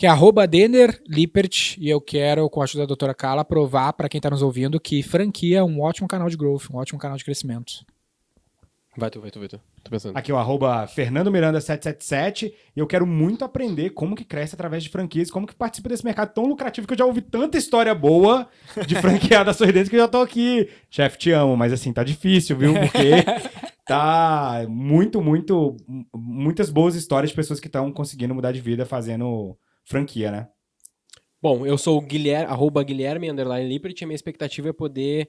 que é @DenerLippert, e eu quero, com a ajuda da doutora Carla, provar para quem está nos ouvindo que franquia é um ótimo canal de growth, um ótimo canal de crescimento. Vai tu. Tô pensando. Aqui, o Fernando Miranda 777, e eu quero muito aprender como que cresce através de franquias, como que participa desse mercado tão lucrativo, que eu já ouvi tanta história boa de franquear da Sorridentes que eu já tô aqui. Chefe, te amo, mas assim, tá difícil, viu? Porque tá muitas boas histórias de pessoas que estão conseguindo mudar de vida fazendo franquia, né? Bom, eu sou o Guilherme_Lippert, e a minha expectativa é poder...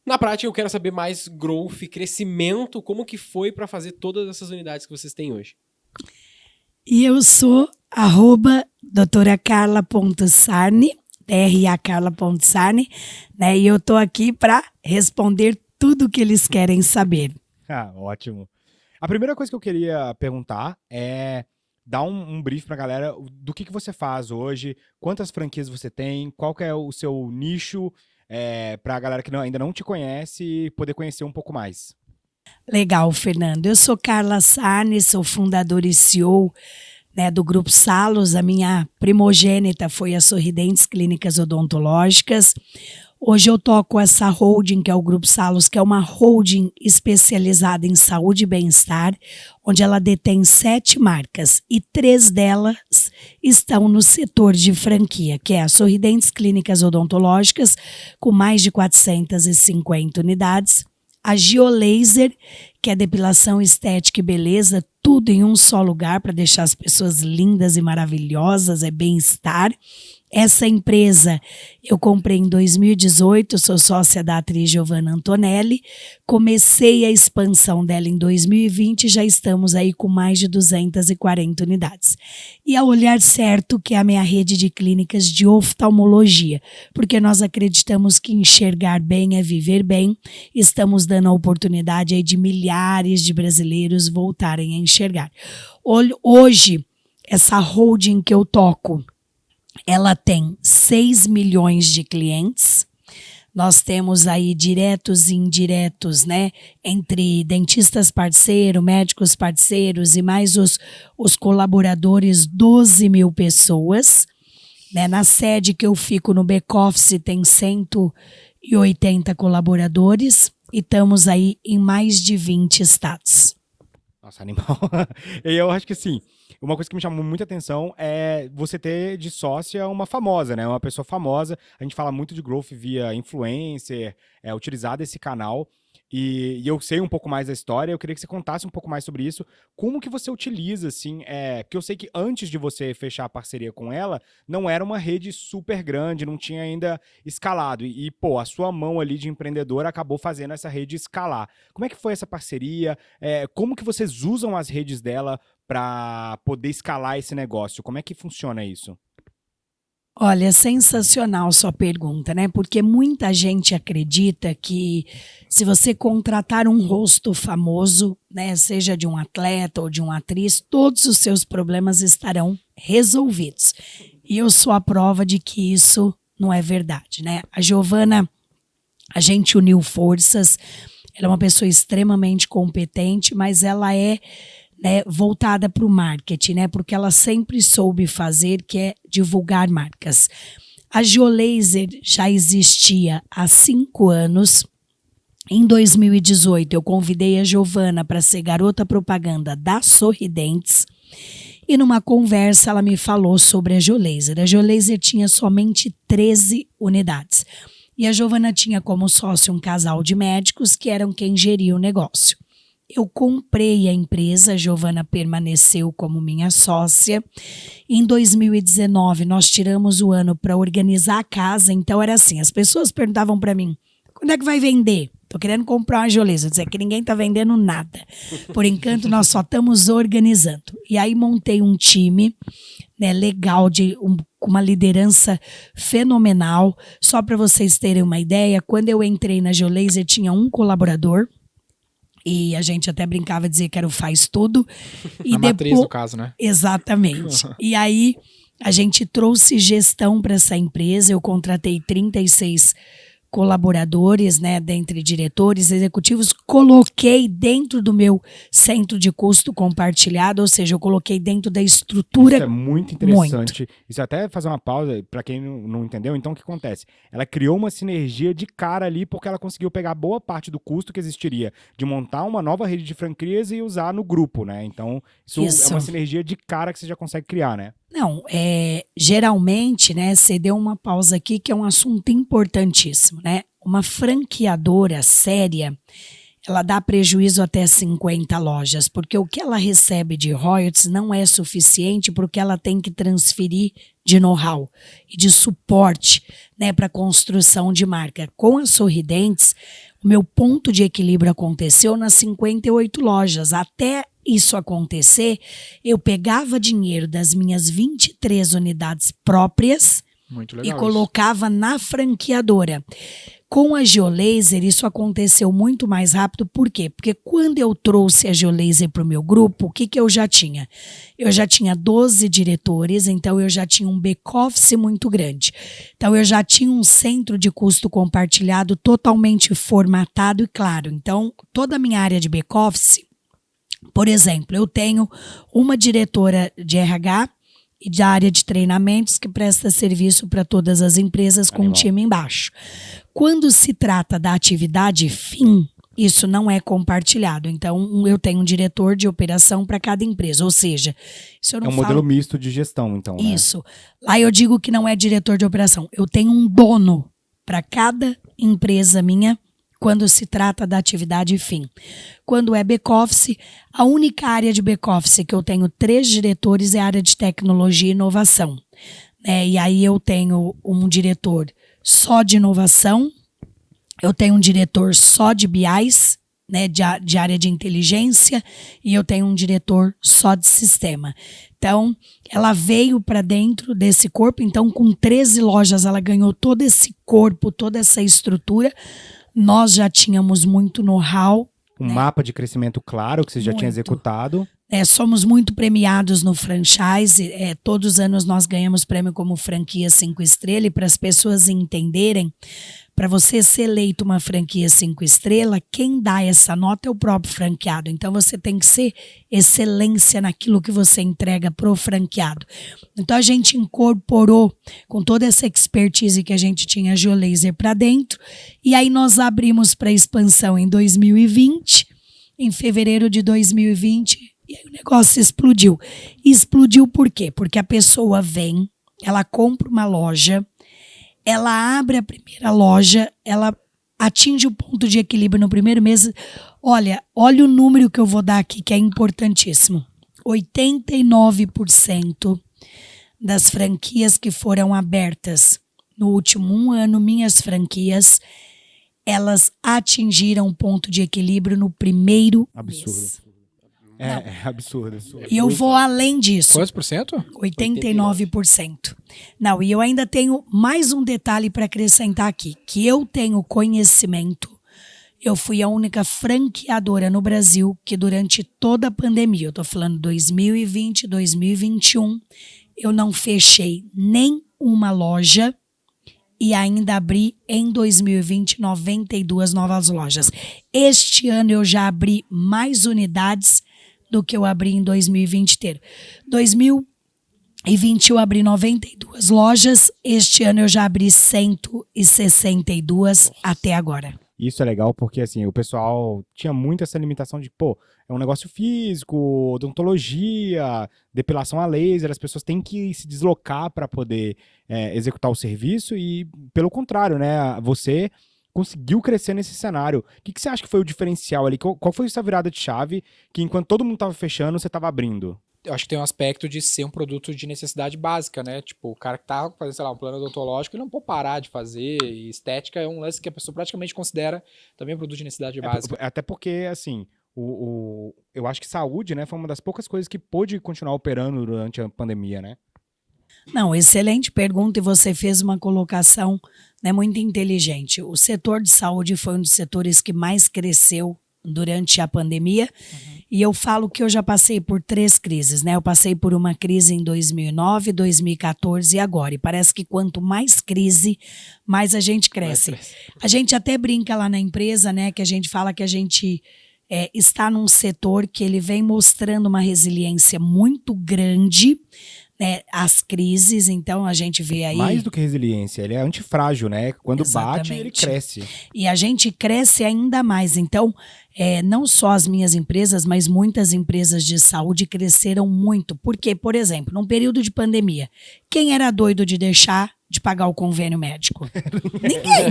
Na prática, eu quero saber mais growth, crescimento, como que foi para fazer todas essas unidades que vocês têm hoje. E eu sou @doutoracarla.sarne, Carla.sarne, né? E eu tô aqui para responder tudo que eles querem saber. Ah, ótimo. A primeira coisa que eu queria perguntar é dar um brief pra galera do que você faz hoje, quantas franquias você tem, qual que é o seu nicho, pra galera que ainda não te conhece poder conhecer um pouco mais. Legal, Fernando. Eu sou Carla Sarne, sou fundadora e CEO, né, do Grupo Salos. A minha primogênita foi a Sorridentes Clínicas Odontológicas. Hoje eu toco essa holding, que é o Grupo Salos, que é uma holding especializada em saúde e bem-estar, onde ela detém 7 marcas e 3 delas estão no setor de franquia, que é a Sorridentes Clínicas Odontológicas, com mais de 450 unidades, a Giolaser, que é depilação estética e beleza, tudo em um só lugar para deixar as pessoas lindas e maravilhosas, é bem-estar. Essa empresa eu comprei em 2018, sou sócia da atriz Giovanna Antonelli, comecei a expansão dela em 2020 e já estamos aí com mais de 240 unidades. E a Olhar Certo, que é a minha rede de clínicas de oftalmologia, porque nós acreditamos que enxergar bem é viver bem, estamos dando a oportunidade aí de milhares de brasileiros voltarem a enxergar. Hoje, essa holding que eu toco, ela tem 6 milhões de clientes. Nós temos aí diretos e indiretos, né? Entre dentistas parceiros, médicos parceiros e mais os colaboradores, 12 mil pessoas. Né? Na sede que eu fico no back-office tem 180 colaboradores e estamos aí em mais de 20 estados. Nossa, animal. E eu acho que assim, uma coisa que me chamou muita atenção é você ter de sócia uma famosa, né? Uma pessoa famosa. A gente fala muito de growth via influencer, utilizar desse canal. E eu sei um pouco mais da história, eu queria que você contasse um pouco mais sobre isso. Como que você utiliza, assim, porque eu sei que antes de você fechar a parceria com ela, não era uma rede super grande, não tinha ainda escalado. Pô, a sua mão ali de empreendedora acabou fazendo essa rede escalar. Como é que foi essa parceria? Como que vocês usam as redes dela para poder escalar esse negócio? Como é que funciona isso? Olha, sensacional sua pergunta, né? Porque muita gente acredita que se você contratar um rosto famoso, né, seja de um atleta ou de uma atriz, todos os seus problemas estarão resolvidos. E eu sou a prova de que isso não é verdade, né? A Giovanna, a gente uniu forças, ela é uma pessoa extremamente competente, mas ela é, né, voltada para o marketing, né, porque ela sempre soube fazer, que é divulgar marcas. A Giolaser já existia há 5 anos. Em 2018, eu convidei a Giovanna para ser garota propaganda da Sorridentes. E numa conversa, ela me falou sobre a Giolaser. A Giolaser tinha somente 13 unidades. E a Giovanna tinha como sócio um casal de médicos que eram quem geria o negócio. Eu comprei a empresa, a Giovanna permaneceu como minha sócia. Em 2019, nós tiramos o ano para organizar a casa. Então, era assim, as pessoas perguntavam para mim, quando é que vai vender? Tô querendo comprar uma Giolaser. Eu dizia que ninguém tá vendendo nada. Por enquanto, nós só estamos organizando. E aí, montei um time, né, legal, com uma liderança fenomenal. Só para vocês terem uma ideia, quando eu entrei na Giolaser, tinha um colaborador. E a gente até brincava de dizer que era o faz tudo. E a matriz, no caso, né? Exatamente. E aí, a gente trouxe gestão para essa empresa. Eu contratei 36 colaboradores, né, dentre diretores, executivos, coloquei dentro do meu centro de custo compartilhado, ou seja, eu coloquei dentro da estrutura. Isso é muito interessante. Isso até fazer uma pausa, para quem não entendeu, então o que acontece? Ela criou uma sinergia de cara ali, porque ela conseguiu pegar boa parte do custo que existiria de montar uma nova rede de franquias e usar no grupo, né? Então, isso é uma sinergia de cara que você já consegue criar, né? Não, geralmente, né, você deu uma pausa aqui que é um assunto importantíssimo, né? Uma franqueadora séria, ela dá prejuízo até 50 lojas, porque o que ela recebe de royalties não é suficiente para o que ela tem que transferir de know-how e de suporte, né, para a construção de marca. Com a Sorridentes, o meu ponto de equilíbrio aconteceu nas 58 lojas. Até isso acontecer, eu pegava dinheiro das minhas 23 unidades próprias e colocava na franqueadora. Com a Geolaser, isso aconteceu muito mais rápido. Por quê? Porque quando eu trouxe a Geolaser para o meu grupo, o que eu já tinha? Eu já tinha 12 diretores, então eu já tinha um back-office muito grande. Então eu já tinha um centro de custo compartilhado totalmente formatado e claro. Então toda a minha área de back-office, por exemplo, eu tenho uma diretora de RH e de área de treinamentos que presta serviço para todas as empresas com um time embaixo. Quando se trata da atividade fim, isso não é compartilhado. Então, eu tenho um diretor de operação para cada empresa. Ou seja, isso eu não falo... modelo misto de gestão, então. Isso. Lá eu digo que não é diretor de operação. Eu tenho um dono para cada empresa minha quando se trata da atividade fim. Quando é back-office, a única área de back-office que eu tenho 3 diretores é a área de tecnologia e inovação. E aí eu tenho um diretor só de inovação, eu tenho um diretor só de BIs, né, de área de inteligência, e eu tenho um diretor só de sistema. Então, ela veio para dentro desse corpo, então com 13 lojas ela ganhou todo esse corpo, toda essa estrutura. Nós já tínhamos muito know-how. Um mapa de crescimento claro que você já tinha executado. Somos muito premiados no franchise. Todos os anos nós ganhamos prêmio como franquia 5 estrelas. E para as pessoas entenderem, para você ser eleito uma franquia 5 estrelas, quem dá essa nota é o próprio franqueado. Então você tem que ser excelência naquilo que você entrega pro franqueado. Então a gente incorporou com toda essa expertise que a gente tinha a Geolaser para dentro. E aí nós abrimos para expansão em 2020, em fevereiro de 2020. E aí o negócio explodiu. Explodiu por quê? Porque a pessoa vem, ela compra uma loja, ela abre a primeira loja, ela atinge o ponto de equilíbrio no primeiro mês. Olha o número que eu vou dar aqui, que é importantíssimo. 89% das franquias que foram abertas no último 1 ano, minhas franquias, elas atingiram o ponto de equilíbrio no primeiro mês. É absurdo. E eu vou além disso. Quantos por cento? 89%. Não, e eu ainda tenho mais um detalhe para acrescentar aqui, que eu tenho conhecimento. Eu fui a única franqueadora no Brasil que durante toda a pandemia, eu estou falando 2020, 2021, eu não fechei nem uma loja e ainda abri em 2020 92 novas lojas. Este ano eu já abri mais unidades do que eu abri em 2020 inteiro. 2020 eu abri 92 lojas, este ano eu já abri 162 até agora. Isso é legal porque, assim, o pessoal tinha muito essa limitação de, é um negócio físico, odontologia, depilação a laser, as pessoas têm que se deslocar para poder executar o serviço e, pelo contrário, né, você conseguiu crescer nesse cenário. O que você acha que foi o diferencial ali? Qual foi essa virada de chave que, enquanto todo mundo estava fechando, você estava abrindo? Eu acho que tem um aspecto de ser um produto de necessidade básica, né? Tipo, o cara que tá fazendo, sei lá, um plano odontológico, ele não pode parar de fazer. E estética é um lance que a pessoa praticamente considera também um produto de necessidade básica. Até porque, assim, eu acho que saúde, né, foi uma das poucas coisas que pôde continuar operando durante a pandemia, né? Não, excelente pergunta e você fez uma colocação, né, muito inteligente. O setor de saúde foi um dos setores que mais cresceu durante a pandemia. E eu falo que eu já passei por 3 crises, né? Eu passei por uma crise em 2009, 2014 e agora. E parece que quanto mais crise, mais a gente cresce. A gente até brinca lá na empresa, né? Que a gente fala que a gente está num setor que ele vem mostrando uma resiliência muito grande, né, às crises. Então a gente vê aí... Mais do que resiliência, ele é antifrágil, né? Quando bate, ele Exatamente. cresce. E a gente cresce ainda mais. Então, não só as minhas empresas, mas muitas empresas de saúde cresceram muito. Porque, por exemplo, num período de pandemia, quem era doido de deixar de pagar o convênio médico? Ninguém.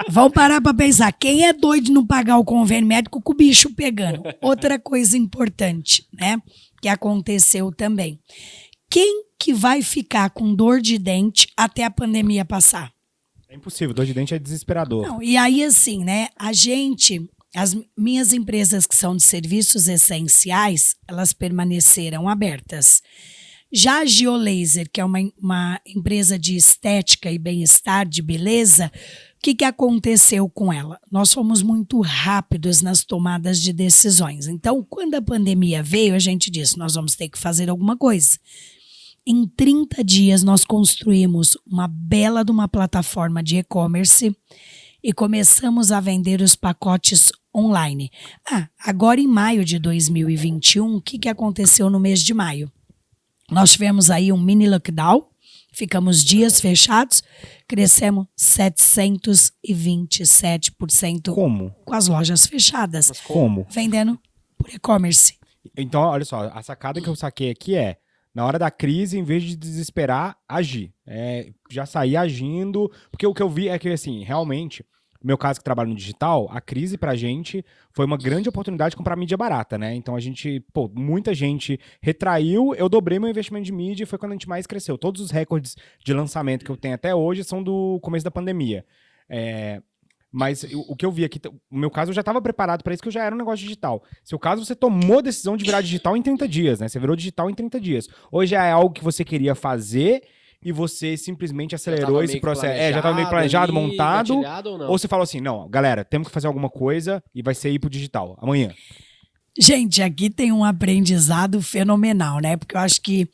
Vamos parar para pensar. Quem é doido de não pagar o convênio médico com o bicho pegando? Outra coisa importante, né? Que aconteceu também. Quem que vai ficar com dor de dente até a pandemia passar? É impossível, dor de dente é desesperador. Não, e aí, assim, né? As minhas empresas que são de serviços essenciais, elas permaneceram abertas. Já a Geolaser, que é uma empresa de estética e bem-estar, de beleza, o que aconteceu com ela? Nós fomos muito rápidos nas tomadas de decisões. Então, quando a pandemia veio, a gente disse, nós vamos ter que fazer alguma coisa. Em 30 dias, nós construímos uma bela de uma plataforma de e-commerce e começamos a vender os pacotes online. Agora em maio de 2021, o que aconteceu no mês de maio? Nós tivemos aí um mini lockdown, ficamos dias fechados, crescemos 727% Como? com as lojas fechadas, Como? vendendo por e-commerce. Então, olha só, a sacada que eu saquei aqui é, na hora da crise, em vez de desesperar, agir. Já sair agindo, porque o que eu vi é que, assim, realmente, no meu caso que trabalho no digital, a crise pra gente foi uma grande oportunidade de comprar mídia barata, né? Então a gente, muita gente retraiu, eu dobrei meu investimento de mídia e foi quando a gente mais cresceu. Todos os recordes de lançamento que eu tenho até hoje são do começo da pandemia. Mas o que eu vi aqui, no meu caso, eu já estava preparado para isso, que eu já era um negócio digital. Seu caso, você tomou a decisão de virar digital em 30 dias, né? Você virou digital em 30 dias. Hoje é algo que você queria fazer e você simplesmente acelerou esse processo. Já estava meio planejado, montado. Ou você falou assim, não, galera, temos que fazer alguma coisa e vai ser ir pro digital, amanhã. Gente, aqui tem um aprendizado fenomenal, né? Porque eu acho que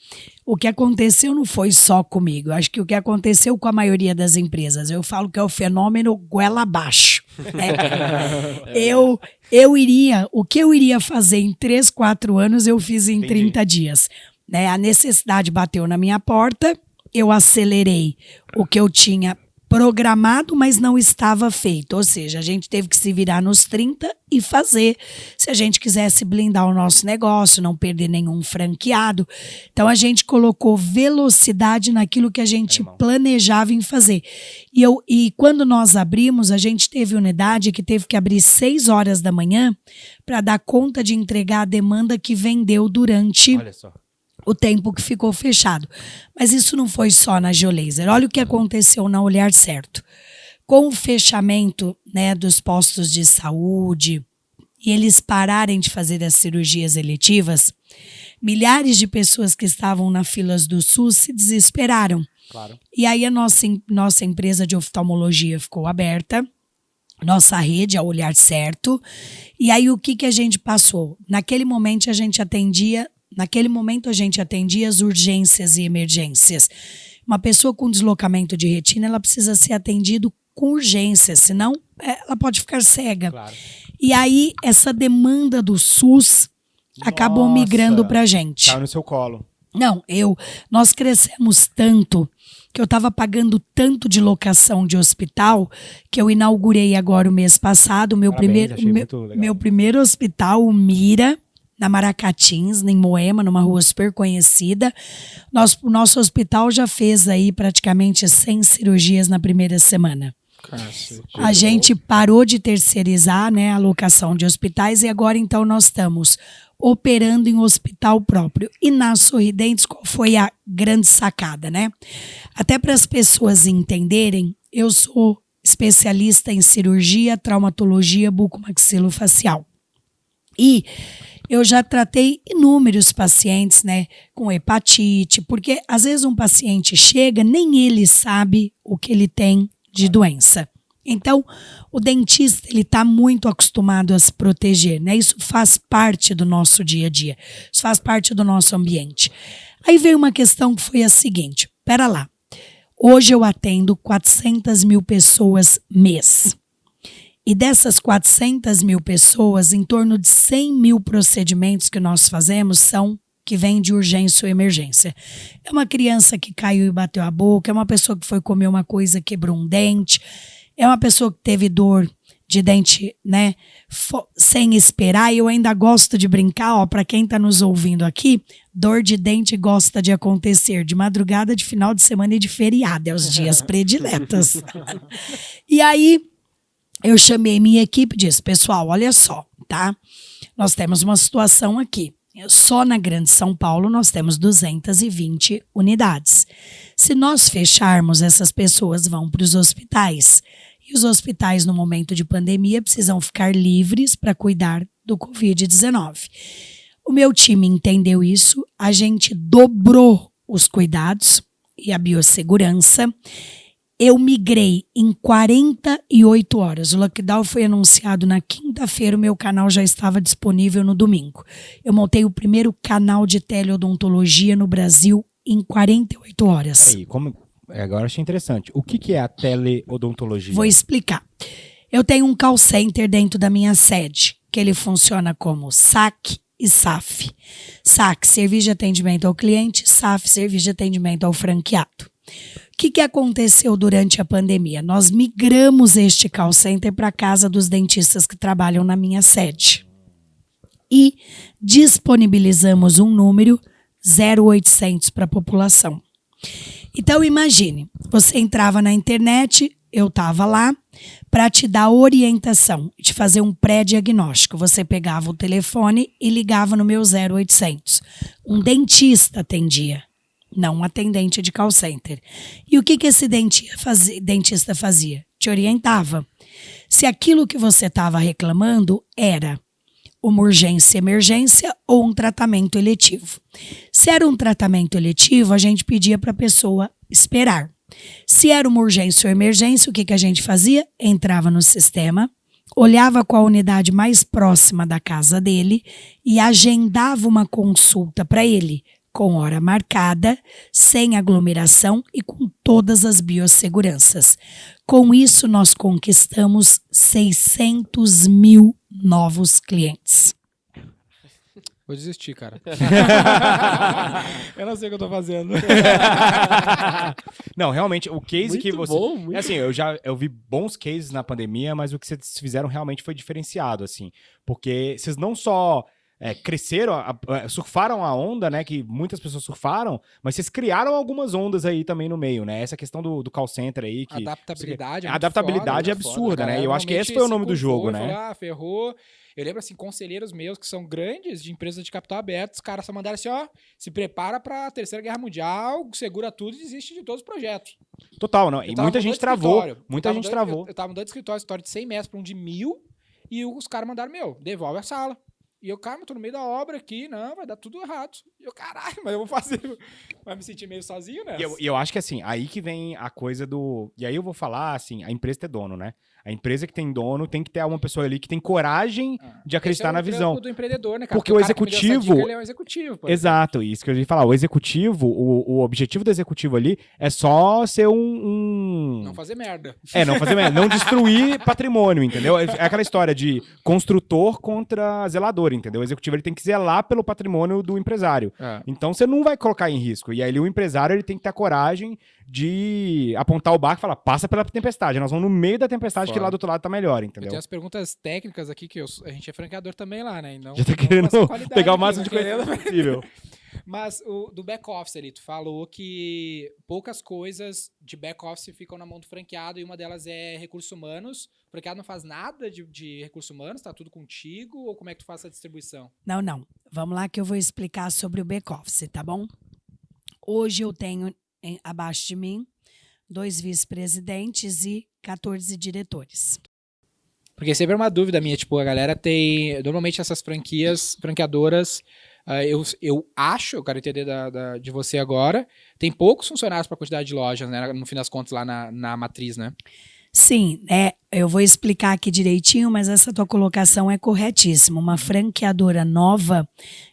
o que aconteceu não foi só comigo. Eu acho que o que aconteceu com a maioria das empresas, eu falo que é o fenômeno goela abaixo. Né? O que eu iria fazer em 3, 4 anos, eu fiz em 30 dias. Né? A necessidade bateu na minha porta, eu acelerei o que eu tinha programado, mas não estava feito. Ou seja, a gente teve que se virar nos 30 e fazer, se a gente quisesse blindar o nosso negócio, não perder nenhum franqueado. Então, a gente colocou velocidade naquilo que a gente planejava em fazer. E quando nós abrimos, a gente teve unidade que teve que abrir 6 horas da manhã para dar conta de entregar a demanda que vendeu durante... Olha só. O tempo que ficou fechado. Mas isso não foi só na Geolaser. Olha o que aconteceu na Olhar Certo. Com o fechamento, né, dos postos de saúde e eles pararem de fazer as cirurgias eletivas, milhares de pessoas que estavam na filas do SUS se desesperaram. Claro. E aí a nossa empresa de oftalmologia ficou aberta, nossa rede, a Olhar Certo. E aí o que a gente passou? Naquele momento a gente atendia as urgências e emergências. Uma pessoa com deslocamento de retina, ela precisa ser atendida com urgência, senão ela pode ficar cega. Claro. E aí, essa demanda do SUS acabou migrando para a gente. Caiu no seu colo. Não, nós crescemos tanto que eu estava pagando tanto de locação de hospital que eu inaugurei agora o mês passado meu primeiro hospital, o Mira, na Maracatins, em Moema, numa rua super conhecida. O nosso hospital já fez aí praticamente 100 cirurgias na primeira semana. A gente parou de terceirizar, né, a locação de hospitais e agora então nós estamos operando em hospital próprio. E na Sorridentes, qual foi a grande sacada, né? Até para as pessoas entenderem, eu sou especialista em cirurgia, traumatologia bucomaxilofacial. E eu já tratei inúmeros pacientes, né, com hepatite, porque às vezes um paciente chega, nem ele sabe o que ele tem de doença, Então, o dentista, ele está muito acostumado a se proteger, né? Isso faz parte do nosso dia a dia, isso faz parte do nosso ambiente. Aí veio uma questão que foi a seguinte, pera lá, hoje eu atendo 400 mil pessoas mês. E dessas 400 mil pessoas, em torno de 100 mil procedimentos que nós fazemos são que vêm de urgência ou emergência. É uma criança que caiu e bateu a boca, é uma pessoa que foi comer uma coisa e quebrou um dente, é uma pessoa que teve dor de dente, né, sem esperar. E eu ainda gosto de brincar, ó, para quem está nos ouvindo aqui, dor de dente gosta de acontecer de madrugada, de final de semana e de feriado, é os dias prediletos. E aí, eu chamei minha equipe e disse, pessoal, olha só, tá? Nós temos uma situação aqui. Só na Grande São Paulo nós temos 220 unidades. Se nós fecharmos, essas pessoas vão para os hospitais. E os hospitais, no momento de pandemia, precisam ficar livres para cuidar do Covid-19. O meu time entendeu isso, a gente dobrou os cuidados e a biossegurança. Eu migrei em 48 horas. O lockdown foi anunciado na quinta-feira, o meu canal já estava disponível no domingo. Eu montei o primeiro canal de teleodontologia no Brasil em 48 horas. Aí, agora achei interessante. O que é a teleodontologia? Vou explicar. Eu tenho um call center dentro da minha sede, que ele funciona como SAC e SAF. SAC, serviço de atendimento ao cliente, SAF, serviço de atendimento ao franqueado. O que aconteceu durante a pandemia? Nós migramos este call center para a casa dos dentistas que trabalham na minha sede. E disponibilizamos um número 0800 para a população. Então imagine, você entrava na internet, eu estava lá, para te dar orientação, te fazer um pré-diagnóstico. Você pegava o telefone e ligava no meu 0800. Um dentista atendia. Não um atendente de call center. E o que esse dentista fazia? Te orientava. Se aquilo que você estava reclamando era uma urgência, emergência ou um tratamento eletivo. Se era um tratamento eletivo, a gente pedia para a pessoa esperar. Se era uma urgência ou emergência, o que a gente fazia? Entrava no sistema, olhava qual a unidade mais próxima da casa dele e agendava uma consulta para ele, com hora marcada, sem aglomeração e com todas as biosseguranças. Com isso, nós conquistamos 600 mil novos clientes. Vou desistir, cara. Eu não sei o que eu tô fazendo. Não, realmente, o case Muito que você... bom, muito assim, eu vi bons cases na pandemia, mas o que vocês fizeram realmente foi diferenciado, assim. Porque vocês não só... cresceram, surfaram a onda, né, que muitas pessoas surfaram, mas vocês criaram algumas ondas aí também no meio, né, essa questão do call center aí. Que Adaptabilidade a adaptabilidade é absurda, né, e eu acho que esse foi o nome do jogo, né. Falou, ferrou. Eu lembro, assim, conselheiros meus que são grandes, de empresas de capital aberto, os caras só mandaram assim, ó, se prepara pra Terceira Guerra Mundial, segura tudo e desiste de todos os projetos. Total, não, e muita gente travou, muita gente travou. Eu tava mudando de escritório de 100 metros pra um de 1.000, e os caras mandaram, devolve a sala. E eu, cara, eu tô no meio da obra aqui, não, vai dar tudo errado. E eu, caralho, mas eu vou fazer. Vai me sentir meio sozinho, né? E eu acho que assim, aí que vem a coisa do... E aí eu vou falar, assim, a empresa ter dono, né? A empresa que tem dono tem que ter uma pessoa ali que tem coragem de acreditar na visão. Do empreendedor, né, cara? Porque o executivo... Ele é um executivo. Exato, isso que eu ia falar. O executivo, o objetivo do executivo ali é só ser Não fazer merda. Não fazer merda. Não destruir patrimônio, entendeu? É aquela história de construtor contra zelador, entendeu? O executivo ele tem que zelar pelo patrimônio do empresário. Então você não vai colocar em risco. E aí o empresário ele tem que ter a coragem de apontar o barco e falar, passa pela tempestade. Nós vamos no meio da tempestade, que lá do outro lado tá melhor, entendeu? Eu tenho as perguntas técnicas aqui, que a gente é franqueador também lá, né? Então, já tá querendo pegar o máximo de conhecimento possível. Mas do back-office ali, tu falou que poucas coisas de back-office ficam na mão do franqueado e uma delas é recursos humanos. O franqueado não faz nada de recursos humanos, tá tudo contigo? Ou como é que tu faz essa distribuição? Não. Vamos lá que eu vou explicar sobre o back-office, tá bom? Hoje eu tenho abaixo de mim 2 vice-presidentes e 14 diretores. Porque sempre é uma dúvida minha, tipo, a galera tem... Normalmente essas franqueadoras, eu acho, eu quero entender de você agora, tem poucos funcionários para a quantidade de lojas, né? No fim das contas, lá na matriz, né? Sim, eu vou explicar aqui direitinho, mas essa tua colocação é corretíssima. Uma franqueadora nova,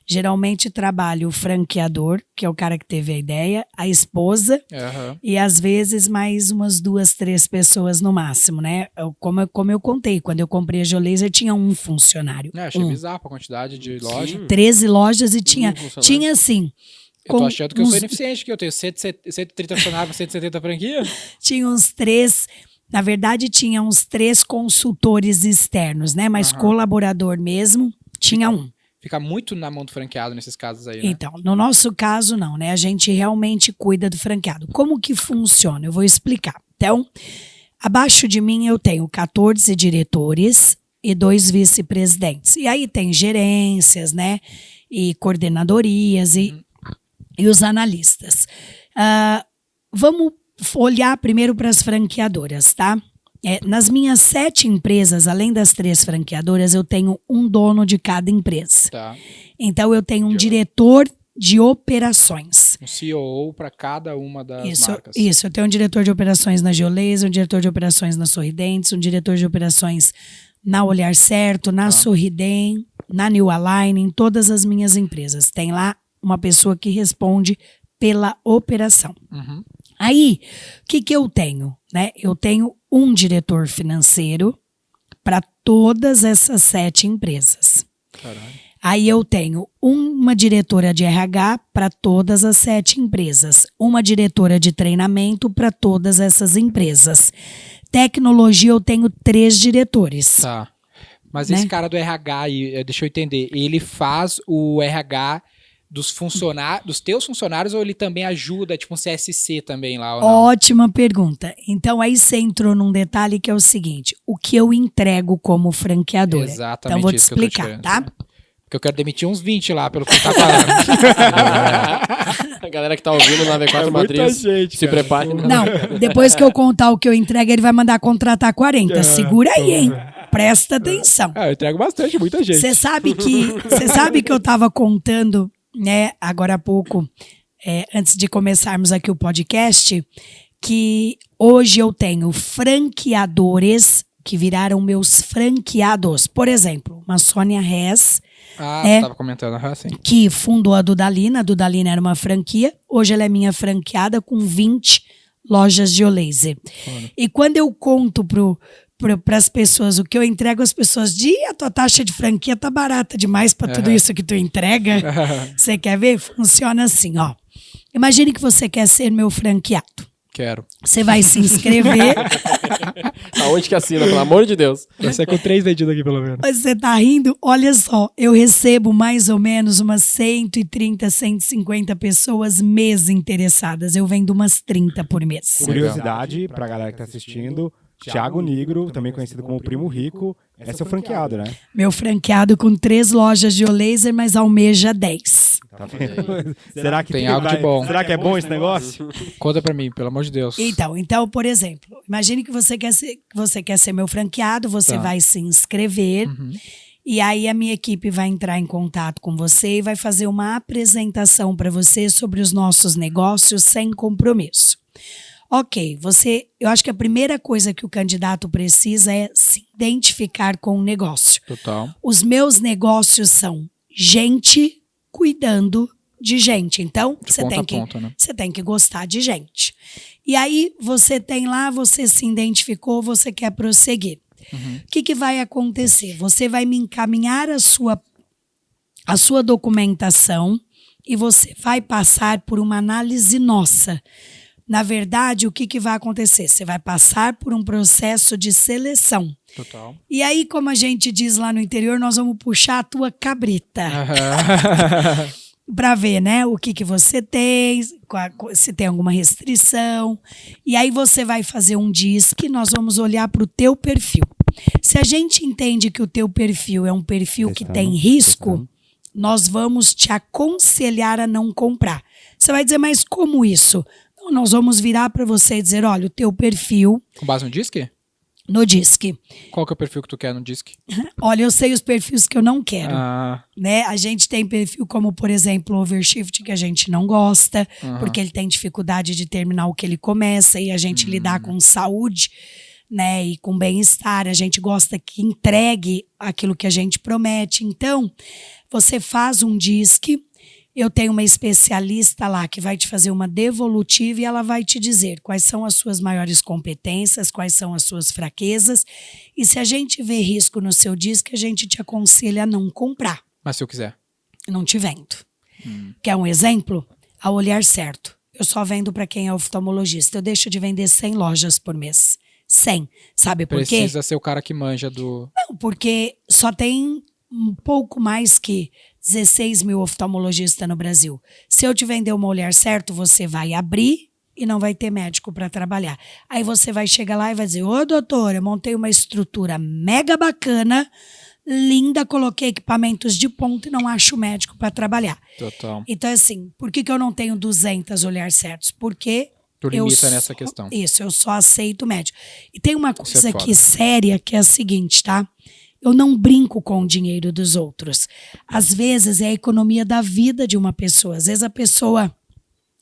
geralmente trabalha o franqueador, que é o cara que teve a ideia, a esposa e às vezes mais umas 2, 3 pessoas no máximo, né? Como eu contei, quando eu comprei a Geolaser tinha um funcionário. Achei bizarro a quantidade de loja. 13 lojas e tinha assim... Eu tô achando que eu sou ineficiente, que eu tenho 130 funcionários, 170 franquias. Tinha uns 3... Na verdade, tinha uns 3 consultores externos, né? Mas colaborador mesmo, tinha um. Fica muito na mão do franqueado nesses casos aí, né? Então, no nosso caso, não, né? A gente realmente cuida do franqueado. Como que funciona? Eu vou explicar. Então, abaixo de mim eu tenho 14 diretores e 2 vice-presidentes. E aí tem gerências, né? E coordenadorias e os analistas. Vamos olhar primeiro para as franqueadoras, tá? Nas minhas 7 empresas, além das 3 franqueadoras, eu tenho um dono de cada empresa. Tá. Então, eu tenho um diretor de operações. Um CEO para cada uma das marcas. Isso, eu tenho um diretor de operações na Geolaser, um diretor de operações na Sorridentes, um diretor de operações na Olhar Certo, na Sorridem, na New Align, em todas as minhas empresas. Tem lá uma pessoa que responde pela operação. Aí, o que eu tenho? Né? Eu tenho um diretor financeiro para todas essas 7 empresas. Caralho. Aí eu tenho uma diretora de RH para todas as 7 empresas, uma diretora de treinamento para todas essas empresas. Tecnologia eu tenho 3 diretores. Tá. Mas Né? esse cara do RH aí, deixa eu entender, ele faz o RH dos teus funcionários ou ele também ajuda, tipo um CSC também lá? Ou não? Ótima pergunta. Então aí você entrou num detalhe que é o seguinte, o que eu entrego como franqueadora. Exatamente. Então vou te isso que eu tô explicar, te tá? Porque eu quero demitir uns 20 lá, pelo que tá falando. A galera que tá ouvindo na V4 Matriz, se prepare. Não, depois que eu contar o que eu entrego, ele vai mandar contratar 40. Segura aí, hein? Presta atenção. Eu entrego bastante, muita gente. Você sabe que eu tava contando, né, agora há pouco, antes de começarmos aqui o podcast, que hoje eu tenho franqueadores que viraram meus franqueados. Por exemplo, uma Sônia Hess, Você tava comentando, sim. que fundou a Dudalina. A Dudalina era uma franquia. Hoje ela é minha franqueada com 20 lojas de Geolaser. E quando eu conto para as pessoas o que eu entrego às pessoas, a tua taxa de franquia tá barata demais para tudo isso que tu entrega. Você quer ver? Funciona assim, ó. Imagine que você quer ser meu franqueado. Quero. Você vai se inscrever. Aonde que assina, pelo amor de Deus? Vai ser com 3 dedidos aqui, pelo menos. Você tá rindo? Olha só, eu recebo mais ou menos umas 130, 150 pessoas mês interessadas. Eu vendo umas 30 por mês. Curiosidade pra galera que tá assistindo, Thiago Nigro, também conhecido como Primo Rico, é seu franqueado, né? Meu franqueado com 3 lojas de Geolaser, mas almeja 10. Tá vendo? Será que Tem algo de bom. Será que é bom esse negócio? Conta pra mim, pelo amor de Deus. Então, por exemplo, imagine que você quer ser meu franqueado, você vai se inscrever e aí a minha equipe vai entrar em contato com você e vai fazer uma apresentação para você sobre os nossos negócios sem compromisso. Ok, eu acho que a primeira coisa que o candidato precisa é se identificar com o negócio. Total. Os meus negócios são gente cuidando de gente. Então, você tem que gostar de gente. E aí, você tem lá, você se identificou, você quer prosseguir. O que vai acontecer? Você vai me encaminhar a sua documentação e você vai passar por uma análise nossa. Na verdade, o que vai acontecer? Você vai passar por um processo de seleção. Total. E aí, como a gente diz lá no interior, nós vamos puxar a tua cabrita. Para ver, né, o que você tem, se tem alguma restrição. E aí você vai fazer um DISC, nós vamos olhar para o teu perfil. Se a gente entende que o teu perfil é um perfil que tem risco, nós vamos te aconselhar a não comprar. Você vai dizer, mas como isso? Não, nós vamos virar para você e dizer, olha, o teu perfil... Com base no DISC? No DISC. Qual que é o perfil que tu quer no DISC? Olha, eu sei os perfis que eu não quero. Né? A gente tem perfil como, por exemplo, o overshift, que a gente não gosta, porque ele tem dificuldade de terminar o que ele começa e a gente lidar com saúde, né? E com bem-estar. A gente gosta que entregue aquilo que a gente promete. Então, você faz um disque. Eu tenho uma especialista lá que vai te fazer uma devolutiva e ela vai te dizer quais são as suas maiores competências, quais são as suas fraquezas. E se a gente vê risco no seu disco, a gente te aconselha a não comprar. Mas se eu quiser. Não te vendo. Quer um exemplo? A Olhar Certo. Eu só vendo para quem é oftalmologista. Eu deixo de vender 100 lojas por mês. 100. Sabe por quê? Precisa ser o cara que manja do... Não, porque só tem um pouco mais que 16 mil oftalmologistas no Brasil. Se eu te vender uma Olhar Certo, você vai abrir e não vai ter médico para trabalhar. Aí você vai chegar lá e vai dizer, ô doutor, eu montei uma estrutura mega bacana, linda, coloquei equipamentos de ponta e não acho médico para trabalhar. Total. Então, assim, por que eu não tenho 200 Olhar Certos? Porque Tu limita nessa questão. Isso, eu só aceito médico. E tem uma Isso coisa é foda. aqui séria, que é a seguinte, tá? Eu não brinco com o dinheiro dos outros. Às vezes é a economia da vida de uma pessoa. Às vezes a pessoa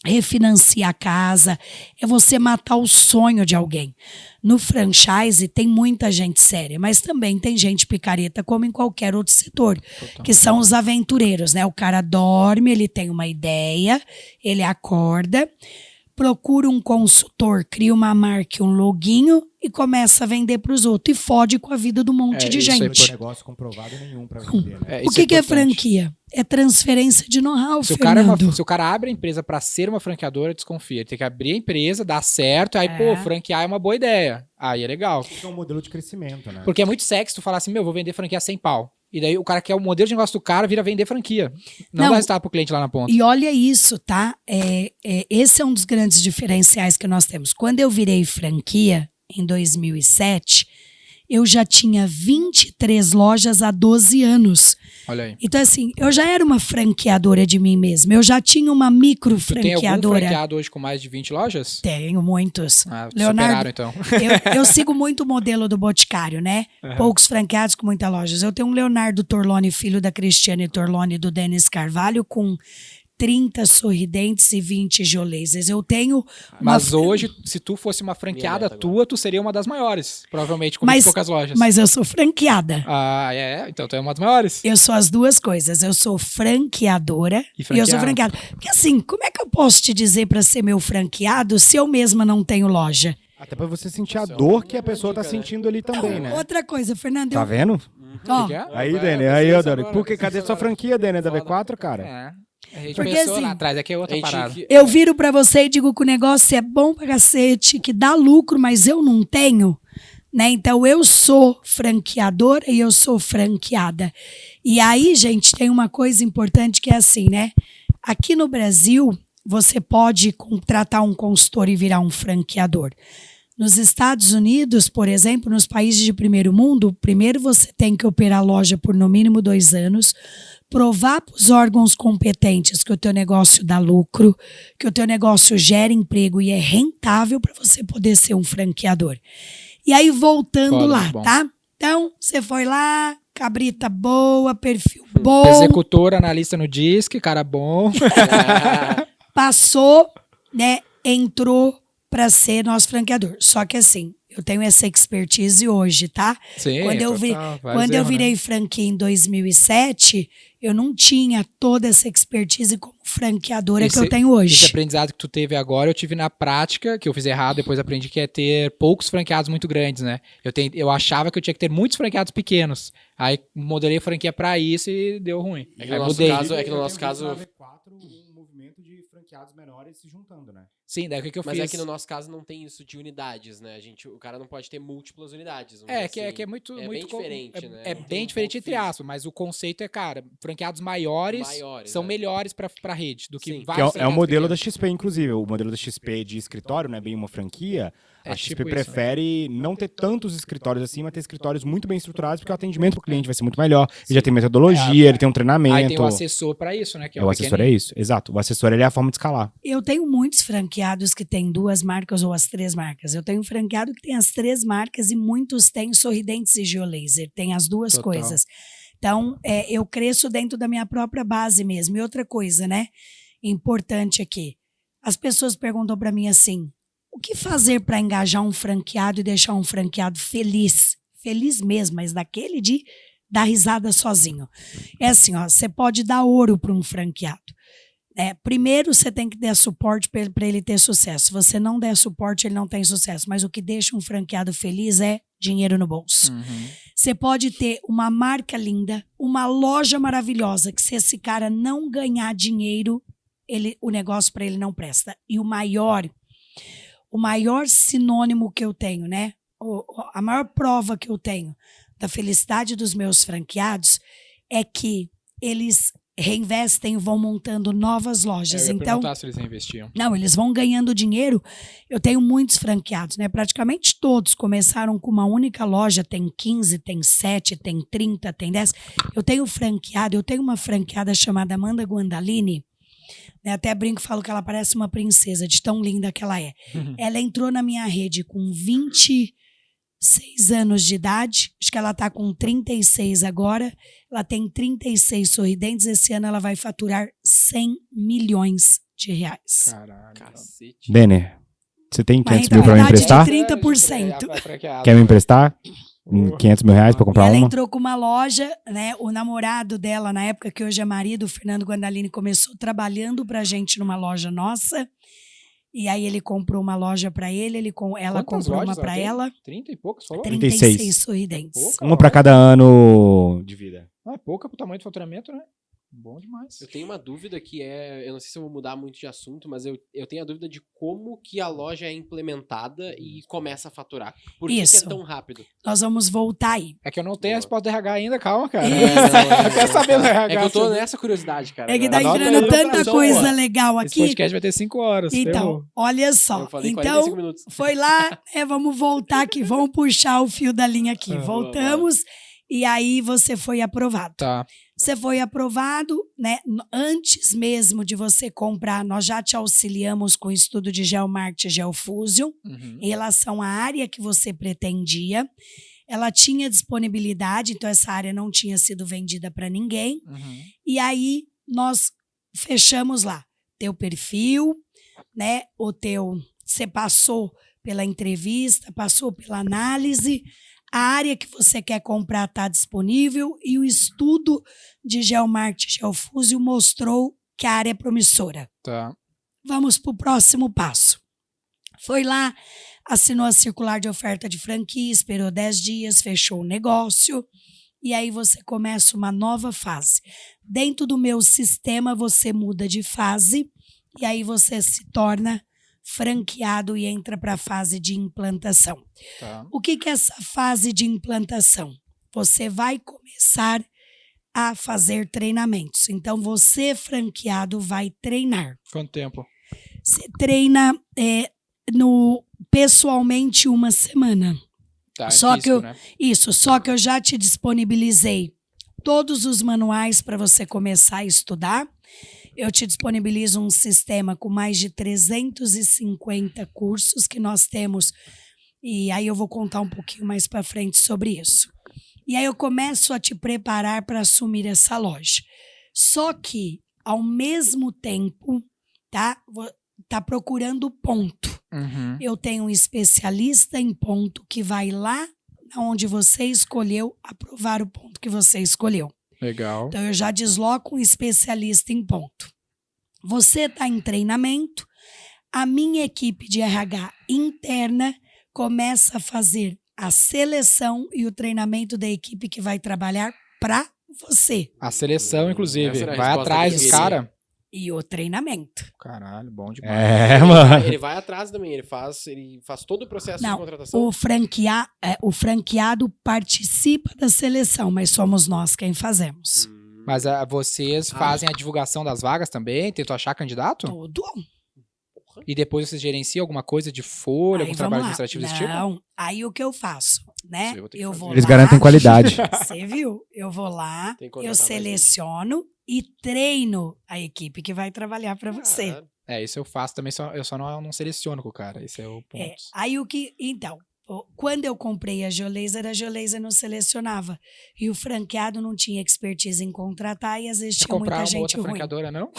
refinancia a casa, é você matar o sonho de alguém. No franchise tem muita gente séria, mas também tem gente picareta, como em qualquer outro setor, que são os aventureiros, né? O cara dorme, ele tem uma ideia, ele acorda, procura um consultor, cria uma marca, um loginho e começa a vender para os outros. E fode com a vida do monte de isso é gente. Negócio comprovado nenhum pra vender, né? O que é franquia? É transferência de know-how, Se o, cara Fernando. se o cara abre a empresa pra ser uma franqueadora, desconfia. Ele tem que abrir a empresa, dar certo, aí, pô, franquear é uma boa ideia. Aí é legal. Isso é um modelo de crescimento, né? Porque é muito sexy tu falar assim, meu, vou vender franquia sem pau. E daí o cara quer o modelo de negócio do cara, vira vender franquia. Não dá resultado pro cliente lá na ponta. E olha isso, tá? Esse é um dos grandes diferenciais que nós temos. Quando eu virei franquia, em 2007, eu já tinha 23 lojas há 12 anos. Olha aí. Então, assim, eu já era uma franqueadora de mim mesma. Eu já tinha uma micro Tu tem algum franqueadora. franqueado hoje com mais de 20 lojas? Tenho muitos. Ah, Leonardo, superaram então. eu sigo muito o modelo do Boticário, né? Poucos franqueados com muitas lojas. Eu tenho um Leonardo Torlone, filho da Cristiane Torlone e do Denis Carvalho, com 30 sorridentes e 20 jolezes. Eu tenho Mas hoje, se tu fosse uma franqueada tua, tu seria uma das maiores. Provavelmente, com 20 e poucas lojas. Mas eu sou franqueada. Ah, é? Então tu é uma das maiores. Eu sou as duas coisas. Eu sou franqueadora E e eu sou franqueada. Porque assim, como é que eu posso te dizer para ser meu franqueado se eu mesma não tenho loja? Até pra você sentir a dor que a pessoa tá sentindo ali também, né? Outra coisa, Fernando. Tá vendo? Ó, Que é? Aí, Dani, aí, ó, Dani. Por que? Cadê sua franquia, Dani, da V4, cara? É. A gente Porque pensou assim, lá atrás, aqui é outra parada. eu viro pra você e digo que o negócio é bom pra cacete, que dá lucro, mas eu não tenho, né? Então eu sou franqueadora e eu sou franqueada. E aí, gente, tem uma coisa importante que é assim, né? Aqui no Brasil, você pode contratar um consultor e virar um franqueador. Nos Estados Unidos, por exemplo, nos países de primeiro mundo, primeiro você tem que operar a loja por no mínimo 2 anos, provar para os órgãos competentes que o teu negócio dá lucro, que o teu negócio gera emprego e é rentável para você poder ser um franqueador. E aí, voltando Foda, lá, bom. tá? Então, você foi lá, cabrita boa, perfil bom, Executor, analista no DISC, cara bom. passou, né? Entrou para ser nosso franqueador. Só que assim, eu tenho essa expertise hoje, tá? Sim, Quando eu, total, vários quando eu erros, né? virei franquia em 2007, eu não tinha toda essa expertise como franqueadora que eu tenho Esse hoje. aprendizado que tu teve agora, eu tive na prática, que eu fiz errado, depois aprendi que é ter poucos franqueados muito grandes, né? Eu achava que eu tinha que ter muitos franqueados pequenos. Aí modelei a franquia pra isso e deu ruim. É que Aí no nosso mudei. caso, é que no nosso caso, Na V4, um movimento de franqueados menores se juntando, né? Sim, daí o que eu mas fiz? é que no nosso caso não tem isso de unidades, né? O cara não pode ter múltiplas unidades. vamos É, dizer que é muito... É muito bem diferente, né? É Não tem bem um diferente ponto entre físico. aspas, mas o conceito é, cara, franqueados maiores são né? melhores pra rede do que Sim. Que vários é o franqueados modelo da pequenos. XP, inclusive. O modelo da XP de escritório, não é bem uma franquia. É A XP tipo isso, prefere não ter tantos escritórios assim, mas ter escritórios muito bem estruturados, porque o atendimento pro cliente vai ser muito melhor. Ele já tem metodologia, ele tem um treinamento. Aí tem o assessor pra isso, né? Que O assessor é isso, exato. O assessor ele é a forma de escalar. Eu tenho muitos franqueados que têm 2 marcas ou as 3 marcas. Eu tenho um franqueado que tem as 3 marcas e muitos têm Sorridentes e Geolaser. Tem as duas Total. coisas. Então, eu cresço dentro da minha própria base mesmo. E outra coisa, né? Importante aqui. As pessoas perguntam para mim assim, O que fazer para engajar um franqueado e deixar um franqueado feliz? Feliz mesmo, mas daquele de dar risada sozinho. É assim, ó, você pode dar ouro para um franqueado. Primeiro, você tem que dar suporte para ele ter sucesso. Se você não der suporte, ele não tem sucesso. Mas o que deixa um franqueado feliz é dinheiro no bolso. Você pode ter uma marca linda, uma loja maravilhosa, que se esse cara não ganhar dinheiro, o negócio para ele não presta. E o maior sinônimo que eu tenho, né? A maior prova que eu tenho da felicidade dos meus franqueados é que eles reinvestem e vão montando novas lojas. Eu ia Então, perguntar se eles reinvestiam. não, eles vão ganhando dinheiro. Eu tenho muitos franqueados, né? Praticamente todos começaram com uma única loja, tem 15, tem 7, tem 30, tem 10. Eu tenho uma franqueada chamada Amanda Guandalini, né? Até brinco e falo que ela parece uma princesa, de tão linda que ela é. Ela entrou na minha rede com 26 anos de idade, acho que ela está com 36 agora, ela tem 36 sorridentes, esse ano ela vai faturar 100 milhões de reais. Caralho. Cacete. Denner, você tem Uma 500 mil pra me rentabilidade de emprestar? 30%. Quer me emprestar? 500 mil reais pra comprar Ela uma? entrou com uma loja, né? O namorado dela, na época que hoje é marido, o Fernando Guandalini, começou trabalhando pra gente numa loja nossa. E aí ele comprou uma loja pra ele, ela Quantas comprou uma lojas ela pra tem? ela. 30 e poucos, falou? 36 sorridentes. Pouca, Uma pra cada ano de vida. É pouca pro tamanho do faturamento, né? Bom demais. Eu tenho uma dúvida que eu não sei se eu vou mudar muito de assunto, mas eu tenho a dúvida de como que a loja é implementada e começa a faturar. Por que Isso. é tão rápido? Nós vamos voltar aí. É que eu não tenho a resposta do RH ainda, calma, cara. Isso. Eu quero saber do RH. É que eu tô sobre- nessa curiosidade, cara. É que tá Anota entrando aí, tanta produção, coisa pô. legal Esse aqui. podcast vai ter 5 horas. Então, ferrou. olha só. Eu falei 45 Então, minutos. foi lá, vamos voltar aqui, vamos puxar o fio da linha aqui. Voltamos e aí você foi aprovado. Tá. Você foi aprovado, né? Antes mesmo de você comprar, nós já te auxiliamos com o estudo de Geomarketing e Geofusion em relação à área que você pretendia. Ela tinha disponibilidade, então essa área não tinha sido vendida para ninguém. E aí nós fechamos lá. Teu perfil, né? Você passou pela entrevista, passou pela análise. A área que você quer comprar está disponível e o estudo de Geomarketing e Geofusion mostrou que a área é promissora. Tá. Vamos para o próximo passo. Foi lá, assinou a circular de oferta de franquia, esperou 10 dias, fechou o negócio e aí você começa uma nova fase. Dentro do meu sistema, você muda de fase e aí você se torna franqueado e entra para a fase de implantação. Tá. O que é essa fase de implantação? Você vai começar a fazer treinamentos. Então, você, franqueado, vai treinar. Quanto tempo? Você treina pessoalmente 1 semana. Tá, Só físico, que né? só que eu já te disponibilizei todos os manuais para você começar a estudar. Eu te disponibilizo um sistema com mais de 350 cursos que nós temos. E aí eu vou contar um pouquinho mais para frente sobre isso. E aí eu começo a te preparar para assumir essa loja. Só que, ao mesmo tempo, tá procurando ponto. Eu tenho um especialista em ponto que vai lá onde você escolheu aprovar o ponto que você escolheu. Legal. Então, eu já desloco um especialista em ponto. Você está em treinamento, a minha equipe de RH interna começa a fazer a seleção e o treinamento da equipe que vai trabalhar para você. A seleção, inclusive. Essa era a Vai resposta atrás que eu dos queria. caras. E o treinamento. Caralho, bom demais. É, mano. Ele vai atrás também, ele faz todo o processo de Não, contratação. o franqueado participa da seleção, mas somos nós quem fazemos. Mas vocês fazem a divulgação das vagas também? Tentam achar candidato? Tudo. E depois vocês gerenciam alguma coisa de folha, algum Aí trabalho vamos lá. administrativo desse tipo? Não, aí o que eu faço, né? Isso eu vou ter que Eu fazer. vou Eles lá, garantem qualidade. Você viu? Eu vou lá, Tem que eu contratar mais seleciono e treino a equipe que vai trabalhar para você. Caralho. Isso eu faço também, eu só não seleciono com o cara. Esse é o ponto. Aí então, quando eu comprei a Geolaser não selecionava. E o franqueado não tinha expertise em contratar e às vezes Quer tinha comprar muita uma gente outra ruim. franqueadora, não?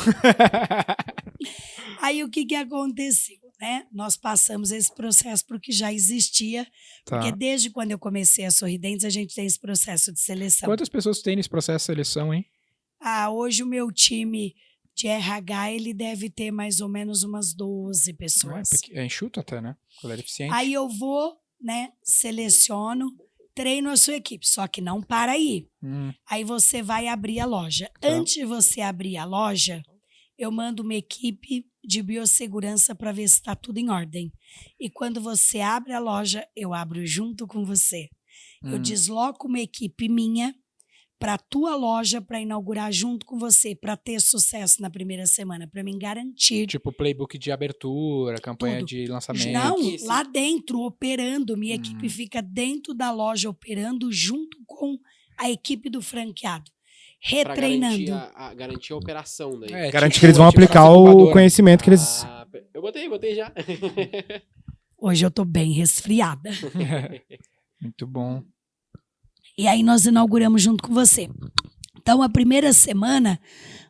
Aí o que aconteceu? né, nós passamos esse processo porque já existia, Tá. porque desde quando eu comecei a Sorridentes, a gente tem esse processo de seleção. Quantas pessoas tem nesse processo de seleção, hein? Hoje o meu time de RH, ele deve ter mais ou menos umas 12 pessoas. É enxuto até, né? Galera eficiente. Aí eu vou, né, seleciono, treino a sua equipe, só que não para aí. Aí você vai abrir a loja. Tá. Antes de você abrir a loja, eu mando uma equipe de biossegurança para ver se está tudo em ordem. E quando você abre a loja, eu abro junto com você. Eu desloco uma equipe minha para a tua loja para inaugurar junto com você, para ter sucesso na primeira semana, para me garantir. Tipo playbook de abertura, campanha Tudo. de lançamento. Não, lá dentro, operando. Minha equipe fica dentro da loja, operando junto com a equipe do franqueado. Pra Retreinando. garantir a operação daí. Garante que eles vão aplicar nossa o incubadora. conhecimento que eles... Eu botei já. Hoje eu tô bem resfriada. Muito bom. E aí nós inauguramos junto com você. Então, a primeira semana,